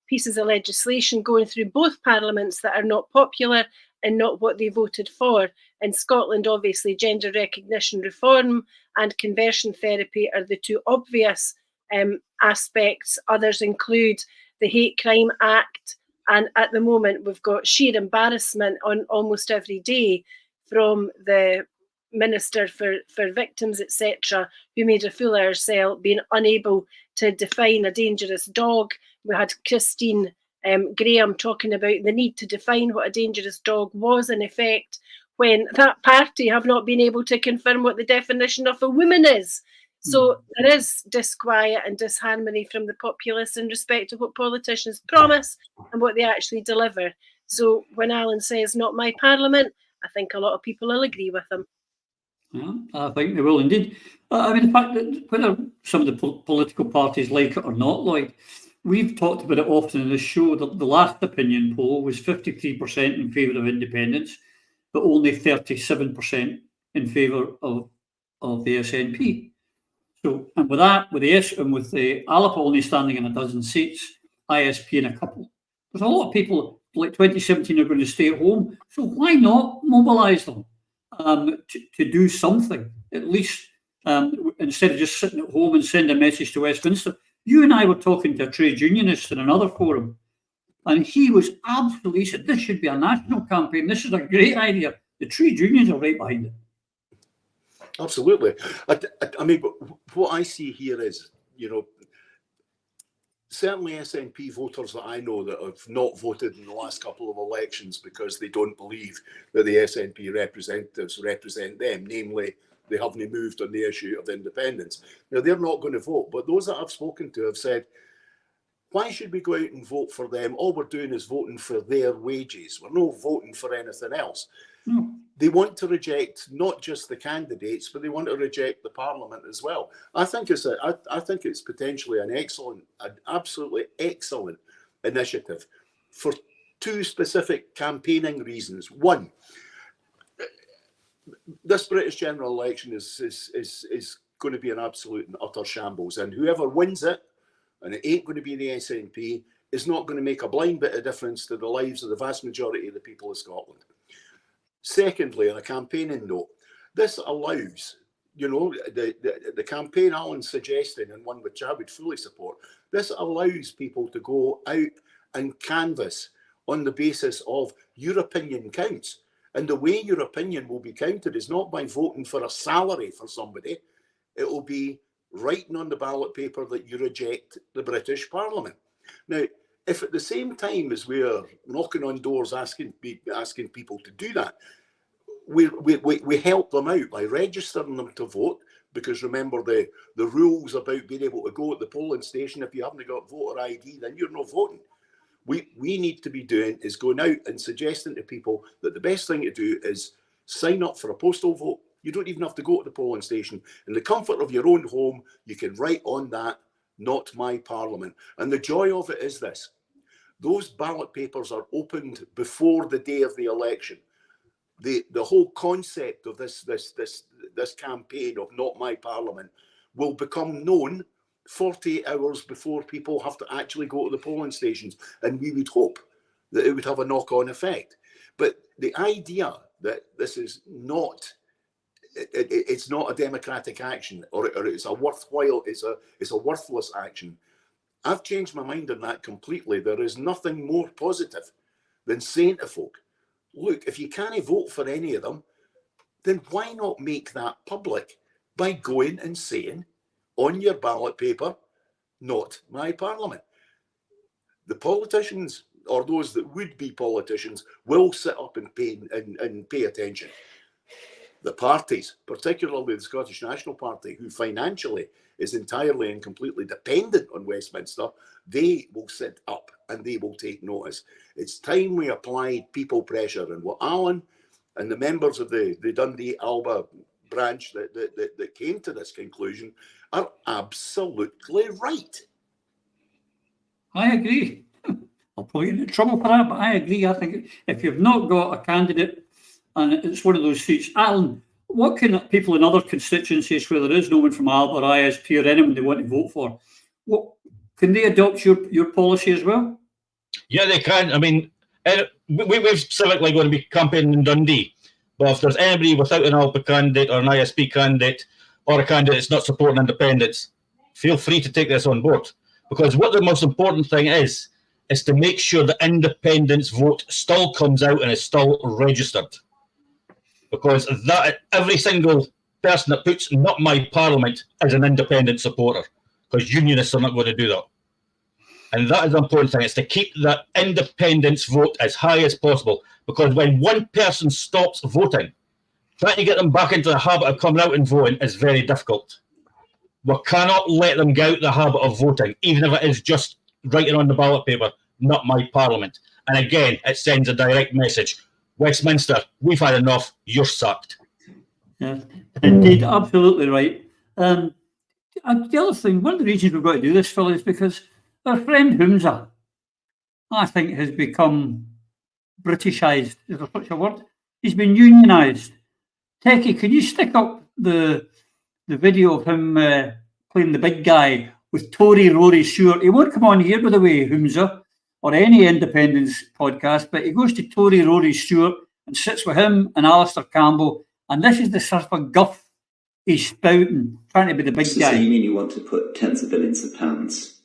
pieces of legislation going through both parliaments that are not popular and not what they voted for. In Scotland, obviously, gender recognition reform and conversion therapy are the two obvious aspects. Others include the Hate Crime Act, and at the moment we've got sheer embarrassment on almost every day from the Minister for Victims, etc., who made a fool of herself, being unable to define a dangerous dog. We had Christine Graham talking about the need to define what a dangerous dog was, in effect, when that party have not been able to confirm what the definition of a woman is. So there is disquiet and disharmony from the populace in respect of what politicians promise and what they actually deliver. So when Alan says not my parliament, I think a lot of people will agree with him. Yeah, I think they will indeed. I mean, the fact that whether some of the political parties like it or not, Lloyd, we've talked about it often in this show. The last opinion poll was 53% in favour of independence, but only 37% in favour of the SNP. So, and with that, with the Alba only standing in a dozen seats, ISP in a couple, there's a lot of people like 2017 are going to stay at home. So why not mobilise them to do something, at least instead of just sitting at home and send a message to Westminster? You and I were talking to a trade unionist in another forum, and he was absolutely, he said, this should be a national campaign. This is a great idea. The trade unions are right behind it. Absolutely. I mean, what I see here is, you know, certainly SNP voters that I know that have not voted in the last couple of elections because they don't believe that the SNP representatives represent them, namely, they haven't moved on the issue of independence. Now, they're not going to vote, but those that I've spoken to have said, why should we go out and vote for them? All we're doing is voting for their wages. We're not voting for anything else. they want to reject not just the candidates, but they want to reject the Parliament as well. I think it's potentially an absolutely excellent initiative for two specific campaigning reasons. One, this British general election is going to be an absolute and utter shambles, and whoever wins it, and it ain't going to be the SNP, is not going to make a blind bit of difference to the lives of the vast majority of the people of Scotland. Secondly, on a campaigning note, this allows, the campaign Alan's suggesting, and one which I would fully support, this allows people to go out and canvass on the basis of your opinion counts. And the way your opinion will be counted is not by voting for a salary for somebody. It will be writing on the ballot paper that you reject the British Parliament. Now, if at the same time as we're knocking on doors asking people to do that, we help them out by registering them to vote, because remember the rules about being able to go at the polling station, if you haven't got voter ID, then you're not voting. We need to be doing is going out and suggesting to people that the best thing to do is sign up for a postal vote. You don't even have to go to the polling station. In the comfort of your own home, you can write on that, "Not my Parliament." And the joy of it is this: those ballot papers are opened before the day of the election. The whole concept of this campaign of "Not my Parliament" will become known 48 hours before people have to actually go to the polling stations, and we would hope that it would have a knock-on effect. But the idea that this is not, it's not a democratic action, or it's a worthwhile, it's a worthless action. I've changed my mind on that completely. There is nothing more positive than saying to folk, look, if you can't vote for any of them, then why not make that public by going and saying on your ballot paper, "Not my Parliament." The politicians, or those that would be politicians, will sit up and pay attention. The parties, particularly the Scottish National Party, who financially is entirely and completely dependent on Westminster, they will sit up and they will take notice. It's time we applied people pressure, and what Alan and the members of the Dundee Alba branch that came to this conclusion are absolutely right. I agree. I'll probably get into trouble for that, but I agree. I think if you've not got a candidate and it's one of those seats, Alan, what can people in other constituencies where there is no one from Alba or ISP or anyone they want to vote for, what can they adopt your policy as well? Yeah, they can. I mean, we're civically going to be campaigning in Dundee, but if there's anybody without an Alba candidate or an ISP candidate or a candidate that's not supporting independence, feel free to take this on board. Because what the most important thing is to make sure the independence vote still comes out and is still registered. Because that every single person that puts "Not my Parliament" is an independent supporter, because unionists are not going to do that. And that is the important thing, is to keep that independence vote as high as possible, because when one person stops voting, trying to get them back into the habit of coming out and voting is very difficult. We cannot let them get out the habit of voting, even if it is just writing on the ballot paper, "Not my Parliament." And again, it sends a direct message. Westminster, we've had enough, you're sacked. Yeah, indeed, absolutely right. And the other thing, one of the reasons we've got to do this, Phil, is because our friend Humza, I think, has become Britishised. Is there such a word? He's been unionised. Techie, can you stick up the video of him playing the big guy with Tory Rory Stewart? He won't come on here, by the way, Humza, or any independence podcast, but he goes to Tory Rory Stewart and sits with him and Alistair Campbell, and this is the sort of guff he's spouting, trying to be the big guy. So you mean you want to put tens of billions of pounds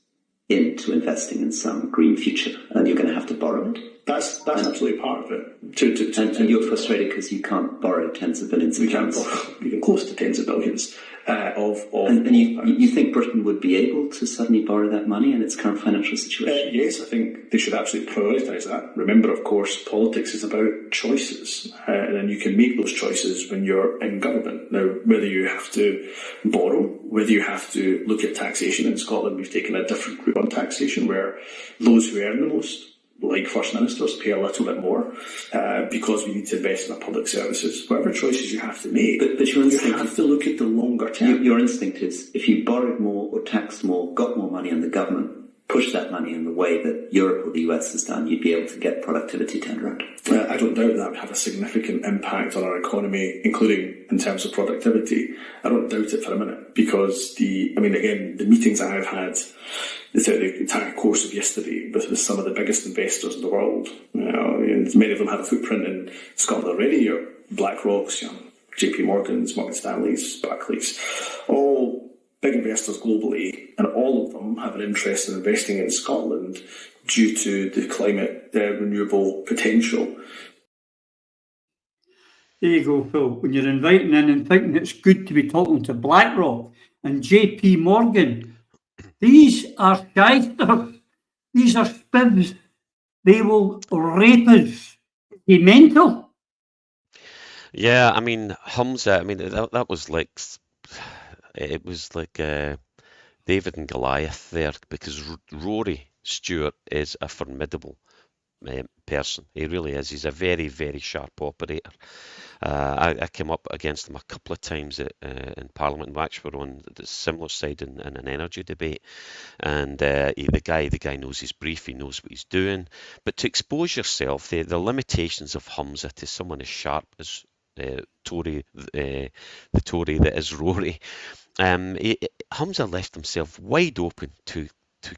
into investing in some green future, and you're going to have to borrow it? That's absolutely part of it. And you're frustrated because you can't borrow tens of billions of pounds. We can't borrow even close to tens of billions And you think Britain would be able to suddenly borrow that money in its current financial situation? Yes, I think they should absolutely prioritise that. Remember, of course, politics is about choices, and then you can make those choices when you're in government. Now, whether you have to borrow, whether you have to look at taxation, in Scotland we've taken a different route on taxation, where those who earn the most like First Ministers, pay a little bit more because we need to invest in our public services. Whatever choices you have to make, but your instinct, you have to look at the longer term. Your instinct is, if you borrowed more or taxed more, got more money, and the government pushed that money in the way that Europe or the US has done, you'd be able to get productivity turned around. I don't doubt that would have a significant impact on our economy, including in terms of productivity. I don't doubt it for a minute, because the meetings I've had the entire course of yesterday with some of the biggest investors in the world, and many of them have a footprint in Scotland already, your BlackRocks, JP Morgans, Morgan Stanleys, Barclays, all big investors globally, and all of them have an interest in investing in Scotland due to the climate renewable potential. There you go, Phil. When you're inviting in and thinking it's good to be talking to BlackRock and JP Morgan, these are shysters. These are spivs. They will rape us. Be mental. Yeah, I mean, Humza, I mean, that was like, it was like David and Goliath there, because Rory Stewart is a formidable person. He really is. He's a very, very sharp operator. I came up against him a couple of times in Parliament. We actually were on the similar side in an energy debate, and the guy knows his brief. He knows what he's doing. But to expose yourself, the limitations of Humza to someone as sharp as the Tory that is Rory, Humza left himself wide open to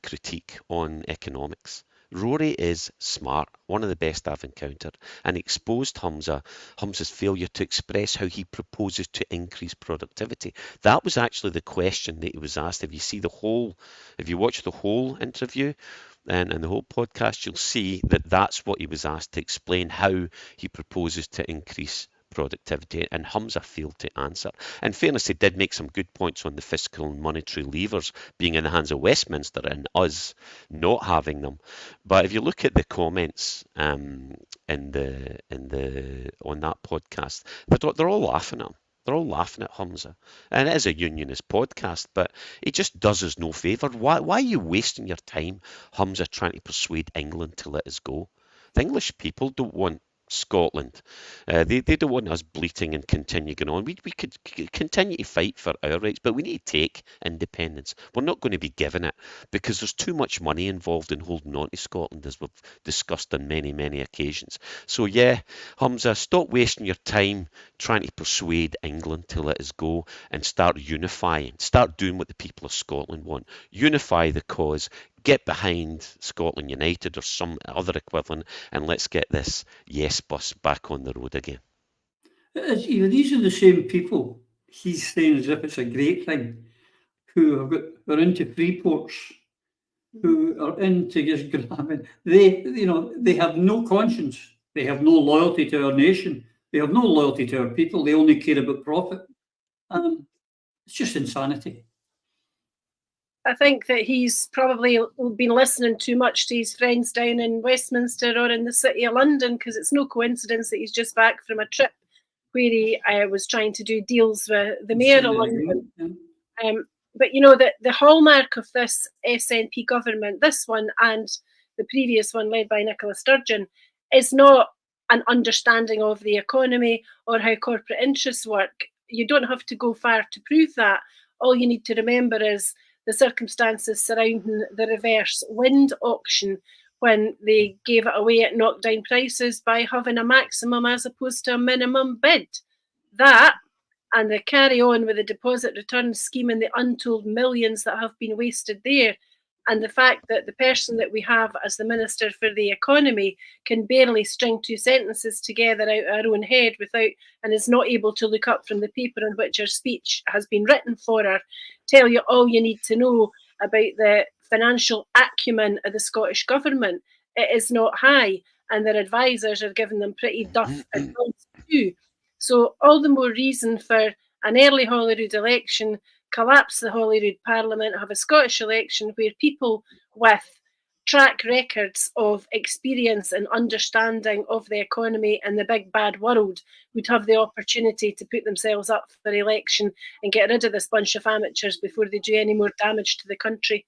critique on economics. Rory is smart, one of the best I've encountered, and exposed Humza's failure to express how he proposes to increase productivity. That was actually the question that he was asked. If you watch the whole interview and the whole podcast, you'll see that that's what he was asked, to explain how he proposes to increase productivity, and Humza failed to answer. In fairness, he did make some good points on the fiscal and monetary levers being in the hands of Westminster and us not having them. But if you look at the comments on that podcast, they're all laughing at him. They're all laughing at Humza. And it is a unionist podcast, but it just does us no favour. Why are you wasting your time, Humza, trying to persuade England to let us go? The English people don't want Scotland. They don't want us bleating and continue going on. We could continue to fight for our rights, but we need to take independence. We're not going to be given it, because there's too much money involved in holding on to Scotland, as we've discussed on many, many occasions. So yeah, Humza, stop wasting your time trying to persuade England to let us go, and start unifying. Start doing what the people of Scotland want. Unify the cause. Get behind Scotland United or some other equivalent, and let's get this Yes bus back on the road again. These are the same people he's saying as if it's a great thing, who are into free ports, who are into just grabbing. They have no conscience. They have no loyalty to our nation. They have no loyalty to our people. They only care about profit. It's just insanity. I think that he's probably been listening too much to his friends down in Westminster or in the City of London, because it's no coincidence that he's just back from a trip where he was trying to do deals with the Mayor of London. But the hallmark of this SNP government, this one and the previous one led by Nicola Sturgeon, is not an understanding of the economy or how corporate interests work. You don't have to go far to prove that. All you need to remember is the circumstances surrounding the reverse wind auction, when they gave it away at knockdown prices by having a maximum as opposed to a minimum bid. That, and the carry on with the deposit return scheme and the untold millions that have been wasted there, and the fact that the person that we have as the Minister for the Economy can barely string two sentences together out of her own head and is not able to look up from the paper on which her speech has been written for her, tell you all you need to know about the financial acumen of the Scottish Government. It is not high, and their advisors are giving them pretty duff advice too. So all the more reason for an early Holyrood election, collapse the Holyrood Parliament, have a Scottish election where people with track records of experience and understanding of the economy and the big bad world would have the opportunity to put themselves up for election and get rid of this bunch of amateurs before they do any more damage to the country.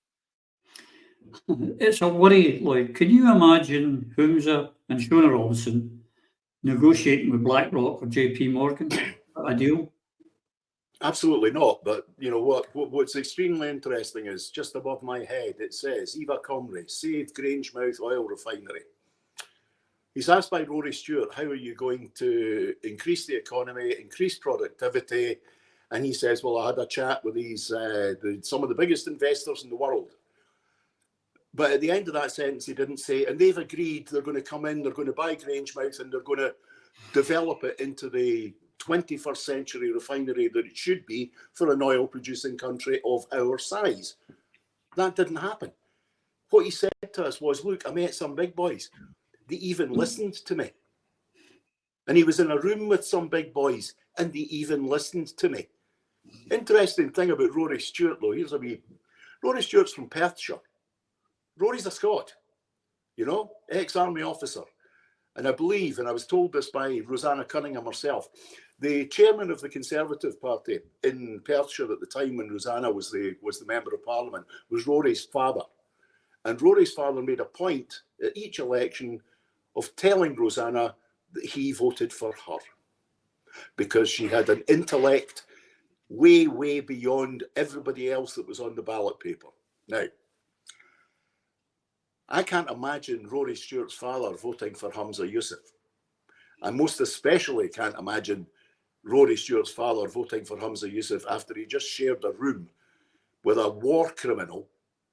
It's a worry, Lloyd. Can you imagine Humza and Shona Robinson negotiating with BlackRock or JP Morgan a deal? Absolutely not. But you know what's extremely interesting is just above my head it says Eva Comrie saved Grangemouth oil refinery. He's asked by Rory Stewart, how are you going to increase the economy, increase productivity? And he says, well, I had a chat with some of the biggest investors in the world. But at the end of that sentence, he didn't say, and they've agreed they're going to come in, they're going to buy Grangemouth, and they're going to develop it into the 21st century refinery that it should be for an oil producing country of our size. That didn't happen. What he said to us was, look, I met some big boys. They even listened to me. And he was in a room with some big boys and they even listened to me. Interesting thing about Rory Stewart, though, here's a wee. Rory Stewart's from Perthshire. Rory's a Scot, you know, ex-army officer. And I believe, and I was told this by Rosanna Cunningham herself, the chairman of the Conservative Party in Perthshire at the time when Rosanna was the Member of Parliament was Rory's father. And Rory's father made a point at each election of telling Rosanna that he voted for her because she had an intellect way, way beyond everybody else that was on the ballot paper. Now, I can't imagine Rory Stewart's father voting for Humza Yousaf. I most especially can't imagine Rory Stewart's father voting for Humza Yousaf after he just shared a room with a war criminal,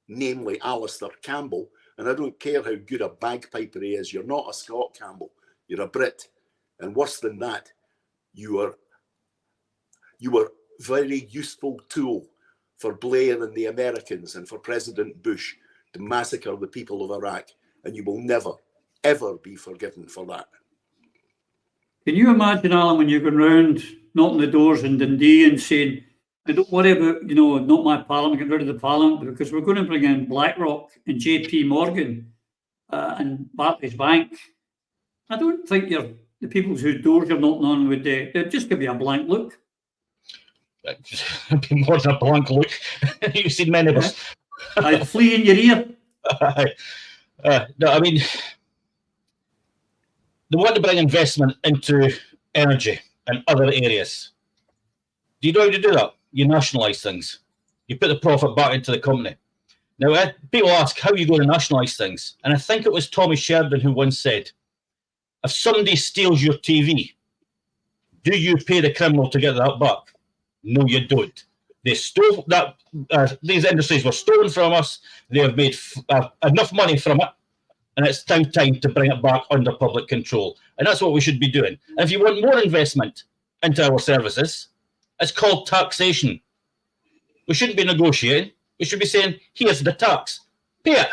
namely Alistair Campbell. And I don't care how good a bagpiper he is, you're not a Scot, Campbell. You're a Brit. And worse than that, you were a very useful tool for Blair and the Americans and for President Bush to massacre the people of Iraq. And you will never, ever be forgiven for that. Can you imagine, Alan, when you're going round knocking the doors in Dundee and saying, don't worry about, not my parliament, get rid of the parliament, because we're going to bring in BlackRock and JP Morgan and Barclays Bank. I don't think the people whose doors you're knocking on they'd just give you a blank look. It'd be more than a blank look. You've seen many of us. I'd flee in your ear. No, I mean, they want to bring investment into energy and other areas. Do you know how to do that? You nationalise things. You put the profit back into the company. Now, people ask, how are you going to nationalise things? And I think it was Tommy Sheridan who once said, if somebody steals your TV, do you pay the criminal to get that back? No, you don't. They stole that. These industries were stolen from us. They have made enough money from it, and it's time to bring it back under public control. And that's what we should be doing. And if you want more investment into our services, it's called taxation. We shouldn't be negotiating. We should be saying, here's the tax. Pay it.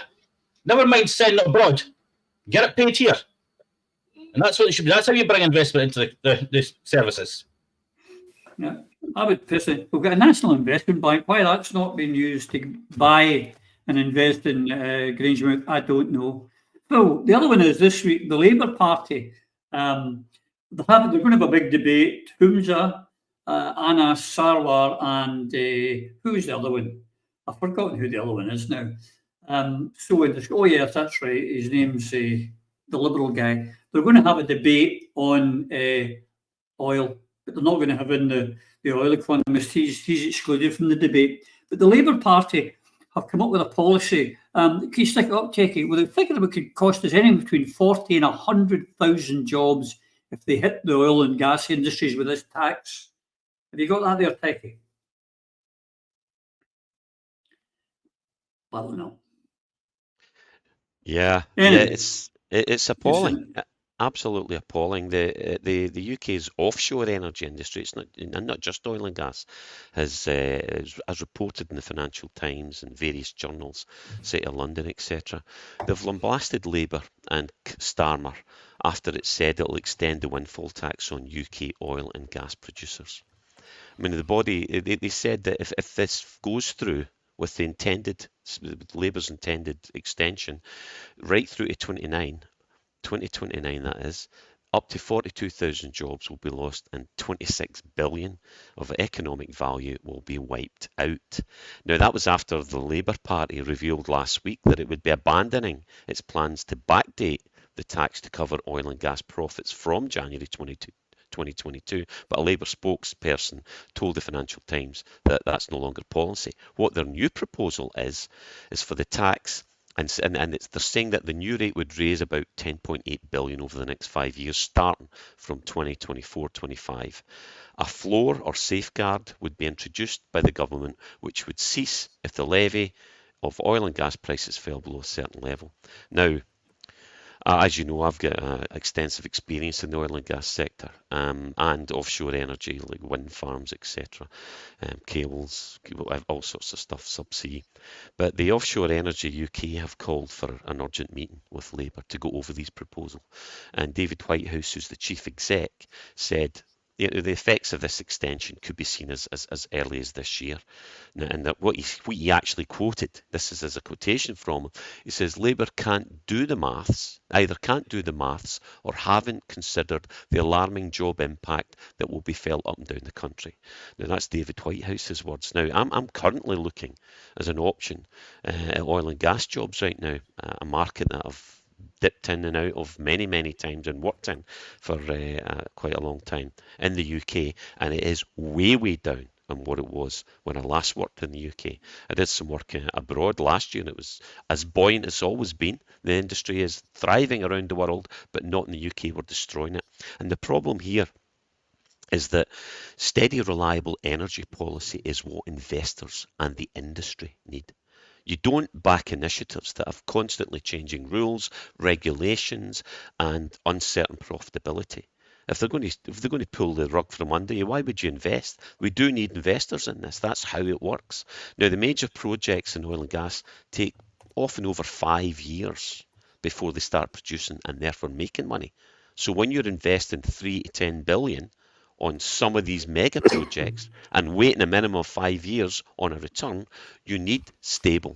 Never mind sending it abroad. Get it paid here. And that's what it should be. That's how you bring investment into the services. Yeah, I would personally, we've got a national investment bank. Why that's not being used to buy and invest in Grangemouth, I don't know. So the other one is this week, the Labour Party. They're going to have a big debate. Humza, Anas Sarwar, and who's the other one? I've forgotten who the other one is now. Oh yes, that's right. His name's the Liberal guy. They're going to have a debate on oil, but they're not going to have in the oil economist. He's excluded from the debate. But the Labour Party have come up with a policy. Can you stick it up, Techie? Well, they're thinking it could cost us anywhere between 40 and 100,000 jobs if they hit the oil and gas industries with this tax. Have you got that there, Techie? I don't know. Yeah, Anyway. it's appalling. Absolutely appalling. The UK's offshore energy industry, it's not just oil and gas, as reported in the Financial Times and various journals, City of London, etc. They've lambasted Labour and Starmer after it said it'll extend the windfall tax on UK oil and gas producers. I mean, the body, they said that if this goes through with Labour's intended extension right through to 2029 that is, Up to 42,000 jobs will be lost and 26 billion of economic value will be wiped out. Now, that was after the Labour Party revealed last week that it would be abandoning its plans to backdate the tax to cover oil and gas profits from January 2022, but a Labour spokesperson told the Financial Times that that's no longer policy. What their new proposal is for the tax, and they're saying that the new rate would raise about 10.8 billion over the next 5 years, starting from 2024-25. A floor or safeguard would be introduced by the government, which would cease if the levy of oil and gas prices fell below a certain level. Now, as you know, I've got extensive experience in the oil and gas sector and offshore energy, like wind farms, etc., cables, all sorts of stuff, subsea. But the Offshore Energy UK have called for an urgent meeting with Labour to go over these proposals. And David Whitehouse, who's the chief exec, said the effects of this extension could be seen as early as this year. And that what he actually quoted, this is as a quotation from him, he says, Labour either can't do the maths or haven't considered the alarming job impact that will be felt up and down the country. Now, that's David Whitehouse's words. Now, I'm currently looking as an option at oil and gas jobs right now, a market that I've dipped in and out of many times and worked in for quite a long time in the UK, and it is way down on what it was when I last worked in the UK. I did some work abroad last year and it was as buoyant as it's always been. The industry is thriving around the world, but not in the UK. We're destroying it. And the problem here is that steady, reliable energy policy is what investors and the industry need. You don't back initiatives that have constantly changing rules, regulations, and uncertain profitability. If they're going to pull the rug from under you, why would you invest? We do need investors in this. That's how it works. Now, the major projects in oil and gas take often over 5 years before they start producing and therefore making money. So when you're investing 3 to 10 billion on some of these mega projects and waiting a minimum of 5 years on a return, you need stable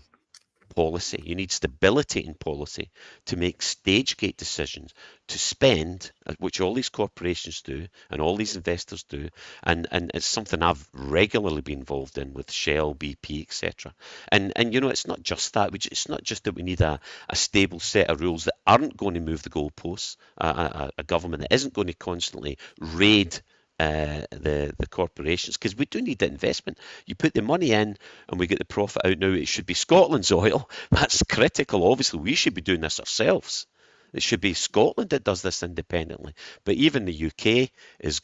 policy. You need stability in policy to make stage gate decisions, to spend, which all these corporations do and all these investors do, and it's something I've regularly been involved in with Shell, BP, etc. And you know, it's not just that. It's not just that we need a stable set of rules that aren't going to move the goalposts, a government that isn't going to constantly raid the corporations, because we do need the investment. You put the money in and we get the profit out. Now, it should be Scotland's oil. That's critical. Obviously, we should be doing this ourselves. It should be Scotland that does this independently. But even the UK is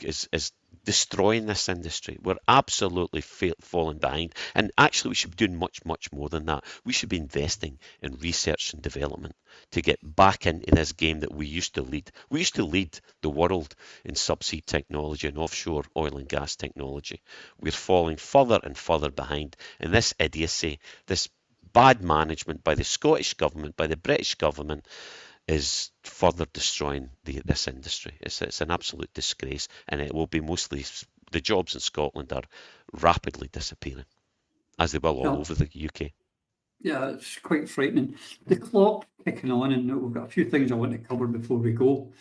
destroying this industry. We're absolutely falling behind. And actually, we should be doing much more than that. We should be investing in research and development to get back into this game that we used to lead. We used to lead the world in subsea technology and offshore oil and gas technology. We're falling further and further behind. And this idiocy, this bad management by the Scottish government, by the British government, is further destroying this industry. It's an absolute disgrace, and it will be mostly the jobs in Scotland are rapidly disappearing, as they will all over the UK. Yeah, it's quite frightening. The clock kicking on, and we've got a few things I want to cover before we go.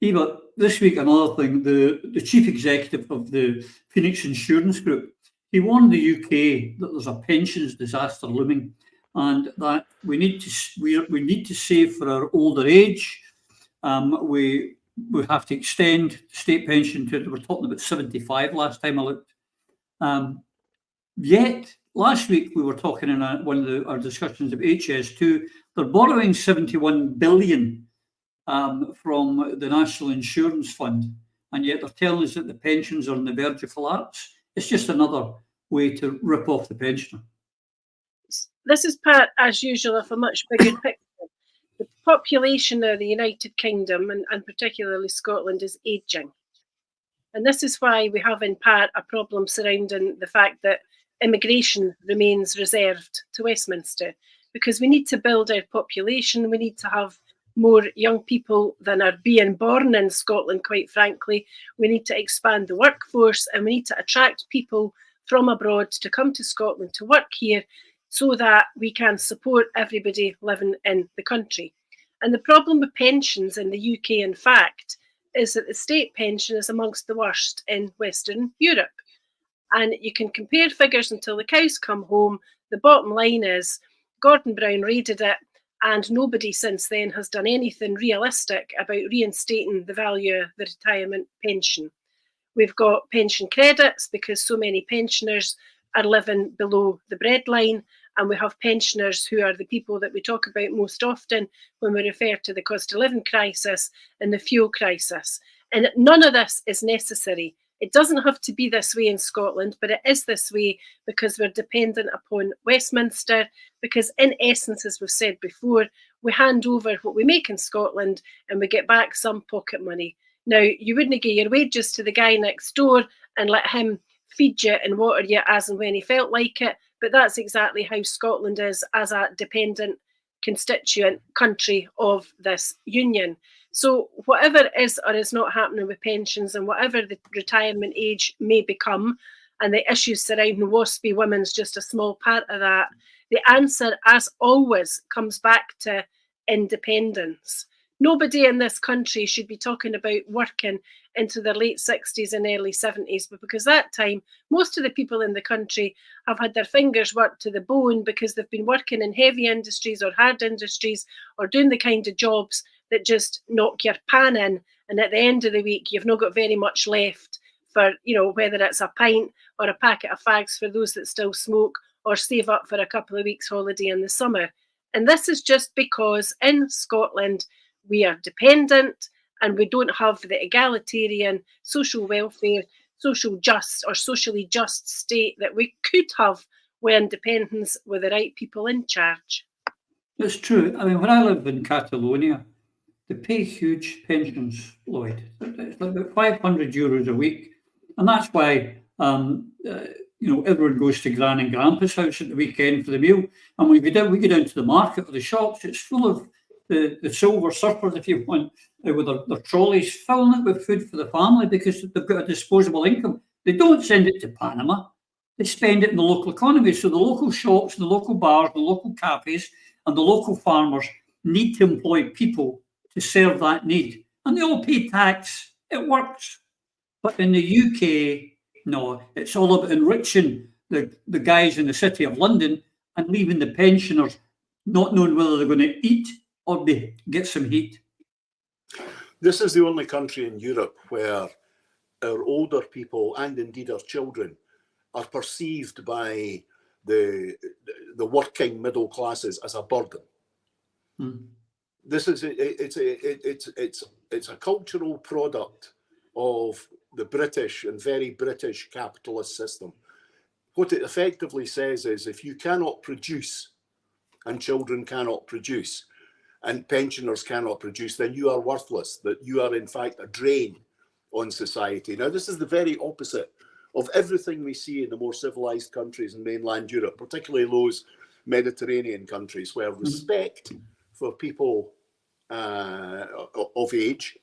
Eva, this week, another thing, the chief executive of the Phoenix Insurance Group, he warned the UK that there's a pensions disaster looming, and that we need to save for our older age. We have to extend state pension to, we're talking about 75 last time I looked. Yet last week we were talking in one of our discussions of HS2. They're borrowing 71 billion from the National Insurance Fund, and yet they're telling us that the pensions are on the verge of collapse. It's just another way to rip off the pensioner. This is part, as usual, of a much bigger picture. The population of the United Kingdom, and particularly Scotland, is ageing. And this is why we have, in part, a problem surrounding the fact that immigration remains reserved to Westminster, because we need to build our population. We need to have more young people than are being born in Scotland, quite frankly. We need to expand the workforce, and we need to attract people from abroad to come to Scotland to work here, so that we can support everybody living in the country. And the problem with pensions in the UK, in fact, is that the state pension is amongst the worst in Western Europe. And you can compare figures until the cows come home. The bottom line is Gordon Brown raided it, and nobody since then has done anything realistic about reinstating the value of the retirement pension. We've got pension credits because so many pensioners are living below the breadline, and we have pensioners who are the people that we talk about most often when we refer to the cost of living crisis and the fuel crisis. And none of this is necessary. It doesn't have to be this way in Scotland, but it is this way because we're dependent upon Westminster, because in essence, as we've said before, we hand over what we make in Scotland and we get back some pocket money. Now, you wouldn't give your wages to the guy next door and let him feed you and water you as and when he felt like it, but that's exactly how Scotland is as a dependent constituent country of this union. So whatever is or is not happening with pensions and whatever the retirement age may become, and the issues surrounding WASPy women's just a small part of that, the answer, as always, comes back to independence. Nobody in this country should be talking about working into their late 60s and early 70s, but because that time, most of the people in the country have had their fingers worked to the bone because they've been working in heavy industries or hard industries or doing the kind of jobs that just knock your pan in, and at the end of the week, you've not got very much left for, you know, whether it's a pint or a packet of fags for those that still smoke or save up for a couple of weeks holiday in the summer. And this is just because in Scotland, we are dependent and we don't have the egalitarian social welfare, social just or socially just state that we could have with independence with the right people in charge. It's true. I mean, when I lived in Catalonia, they pay huge pensions, Lloyd. It's like about €500 a week. And that's why, everyone goes to Gran and Grandpa's house at the weekend for the meal. And when we go down to the market or the shops, it's full of the silver surfers, if you want, with their trolleys, filling it with food for the family because they've got a disposable income. They don't send it to Panama. They spend it in the local economy. So the local shops, the local bars, the local cafes, and the local farmers need to employ people to serve that need. And they all pay tax. It works. But in the UK, no, it's all about enriching the guys in the city of London and leaving the pensioners not knowing whether they're going to eat or they get some heat. This is the only country in Europe where our older people and indeed our children are perceived by the working middle classes as a burden. This is it's a cultural product of the British and very British capitalist system. What it effectively says is if you cannot produce and children cannot produce and pensioners cannot produce, then you are worthless, that you are in fact a drain on society. Now, this is the very opposite of everything we see in the more civilized countries in mainland Europe, particularly those Mediterranean countries where respect for people of age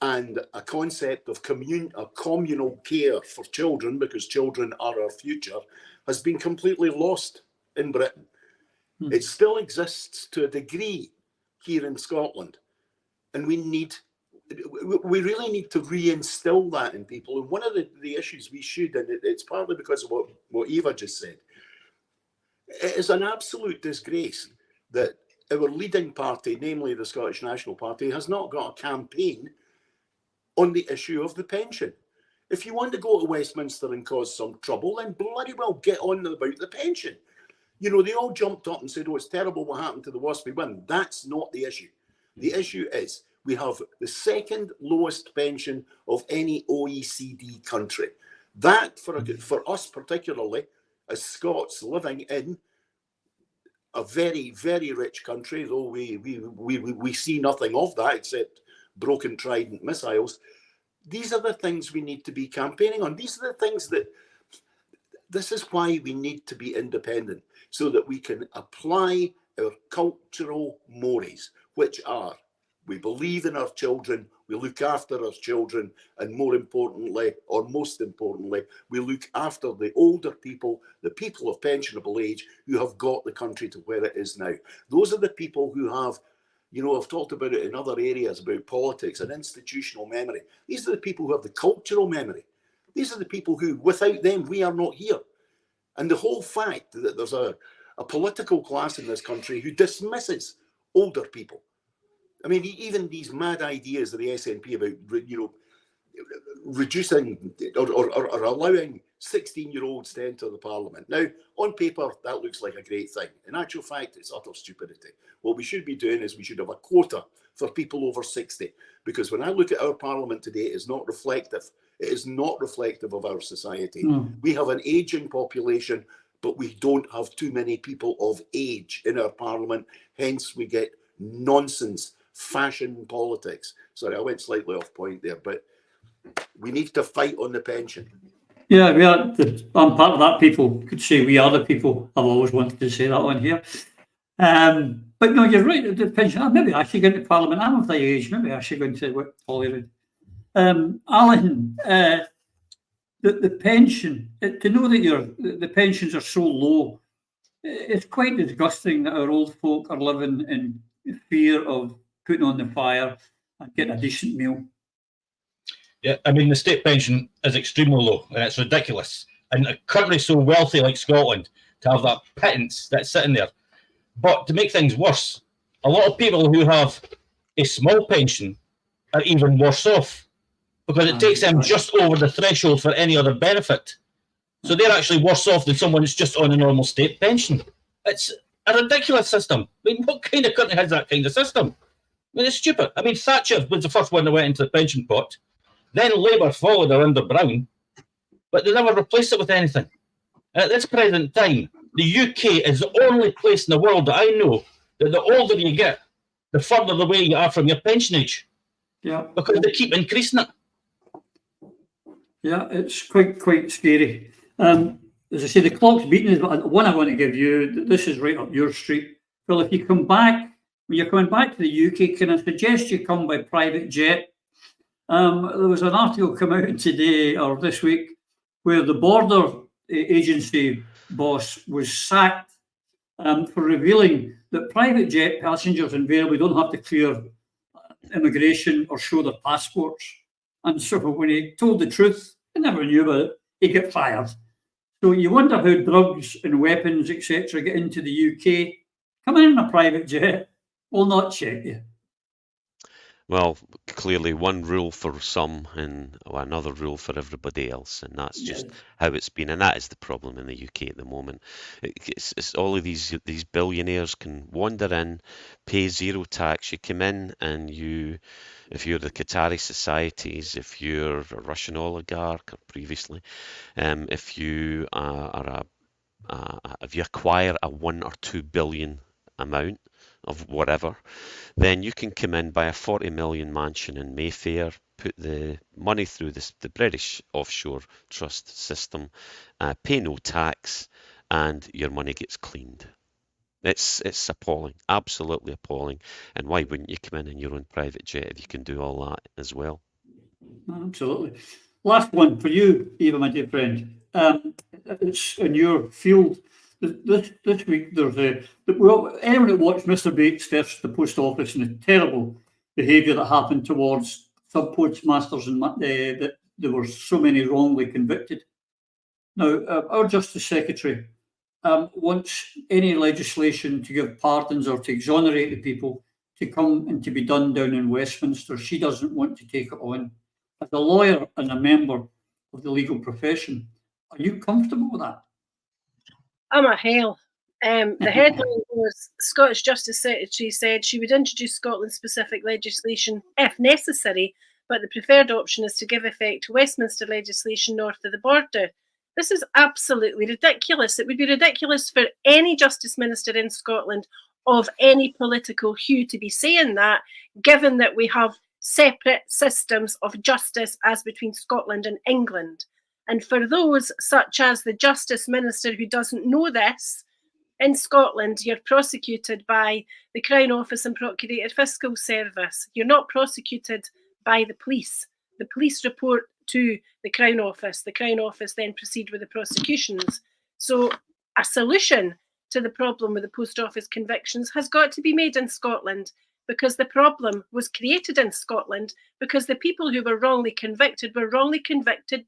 and a concept of communal care for children, because children are our future, has been completely lost in Britain. It still exists to a degree here in Scotland, and we really need to reinstill that in people. And one of the issues we should, and it's partly because of what Eva just said, it is an absolute disgrace that our leading party, namely the Scottish National Party, has not got a campaign on the issue of the pension. If you want to go to Westminster and cause some trouble, then bloody well get on about the pension. You know, they all jumped up and said, oh, it's terrible what happened to the WASPy women. That's not the issue. The issue is we have the second lowest pension of any OECD country. That, for us particularly, as Scots living in a very, very rich country, though we see nothing of that except broken Trident missiles, these are the things we need to be campaigning on. These are the things this is why we need to be independent, so that we can apply our cultural mores, which are, we believe in our children, we look after our children, and more importantly, or most importantly, we look after the older people, the people of pensionable age who have got the country to where it is now. Those are the people who have You know, I've talked about it in other areas about politics and institutional memory. These are the people who have the cultural memory. These are the people who, without them, we are not here. And the whole fact that there's a political class in this country who dismisses older people. I mean, even these mad ideas of the SNP about, you know, reducing or allowing 16-year-olds to enter the Parliament. Now, on paper, that looks like a great thing. In actual fact, it's utter stupidity. What we should be doing is we should have a quota for people over 60, because when I look at our Parliament today, it is not reflective. It is not reflective of our society. We have an ageing population, but we don't have too many people of age in our Parliament. Hence, we get nonsense, fashion politics. Sorry, I went slightly off point there, but we need to fight on the pension. Yeah, I'm part of that. People could say we are the people. I've always wanted to say that on here. But no, you're right. The pension. Maybe I should go into Parliament. I'm of the age. Maybe I should go into Holyrood. Alan, the pension. To know that the pensions are so low, it's quite disgusting that our old folk are living in fear of putting on the fire and getting a decent meal. Yeah, I mean, the state pension is extremely low, and it's ridiculous. And a country so wealthy like Scotland, to have that pittance that's sitting there. But to make things worse, a lot of people who have a small pension are even worse off, because it takes them just over the threshold for any other benefit. So they're actually worse off than someone who's just on a normal state pension. It's a ridiculous system. I mean, what kind of country has that kind of system? I mean, it's stupid. I mean, Thatcher was the first one that went into the pension pot. Then Labour followed her under Brown, but they never replaced it with anything. And at this present time, the UK is the only place in the world that I know that the older you get, the further away you are from your pension age. Yeah. Because they keep increasing it. Yeah, it's quite scary. As I say, the clock's beating. One I want to give you, this is right up your street. Well, if you come back, when you're coming back to the UK, can I suggest you come by private jet? There was an article come out today or this week where the border agency boss was sacked for revealing that private jet passengers invariably don't have to clear immigration or show their passports. And so when he told the truth, he never knew about it, he got fired. So you wonder how drugs and weapons, etc., get into the UK. Coming in a private jet will not check you. Well, clearly one rule for some and another rule for everybody else, and that's just how it's been, and that is the problem in the UK at the moment. It's all of these billionaires can wander in, pay zero tax. You come in and if you're the Qatari societies, if you're a Russian oligarch or previously, if you if you acquire a 1 or 2 billion amount of whatever, then you can come in, buy a 40 million mansion in Mayfair, put the money through the British offshore trust system, pay no tax, and your money gets cleaned. It's appalling, absolutely appalling. And why wouldn't you come in your own private jet if you can do all that as well? Absolutely. Last one for you, Eva, my dear friend. It's in your field. This week, there's anyone that watched Mr. Bates versus the Post Office and the terrible behaviour that happened towards sub-postmasters and that there were so many wrongly convicted. Now, our Justice Secretary wants any legislation to give pardons or to exonerate the people to come and to be done down in Westminster. She doesn't want to take it on. As a lawyer and a member of the legal profession, are you comfortable with that? I'm a hell. The headline was Scottish Justice Secretary said she would introduce Scotland-specific legislation if necessary, but the preferred option is to give effect to Westminster legislation north of the border. This is absolutely ridiculous. It would be ridiculous for any Justice Minister in Scotland of any political hue to be saying that, given that we have separate systems of justice as between Scotland and England. And for those such as the Justice Minister who doesn't know this, in Scotland, you're prosecuted by the Crown Office and Procurator Fiscal Service. You're not prosecuted by the police. The police report to the Crown Office. The Crown Office then proceed with the prosecutions. So a solution to the problem with the Post Office convictions has got to be made in Scotland. because the problem was created in Scotland because the people who were wrongly convicted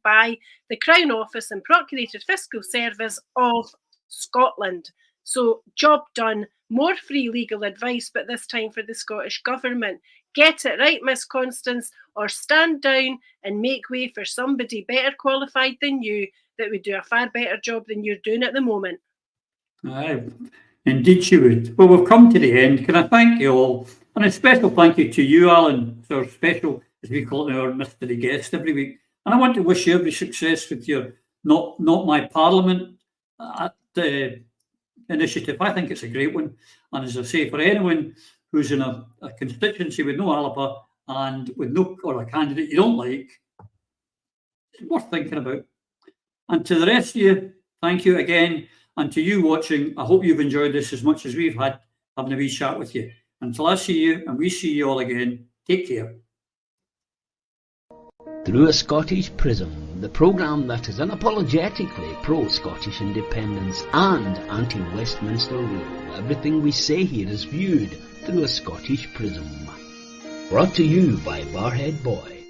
by the Crown Office and Procurator Fiscal Service of Scotland. So, job done. More free legal advice, but this time for the Scottish Government. Get it right, Miss Constance, or stand down and make way for somebody better qualified than you that would do a far better job than you're doing at the moment. Aye, indeed she would. Well, we've come to the end. Can I thank you all? And a special thank you to you, Alan, our special, as we call it, our mystery guest every week. And I want to wish you every success with your Not My Parliament initiative. I think it's a great one. And as I say, for anyone who's in a constituency with no alibi and with or a candidate you don't like, it's worth thinking about. And to the rest of you, thank you again. And to you watching, I hope you've enjoyed this as much as we've had having a wee chat with you. Until I see you and we see you all again, take care. Through a Scottish Prism, the programme that is unapologetically pro-Scottish independence and anti-Westminster rule. Everything we say here is viewed through a Scottish prism. Brought to you by Barhead Boy.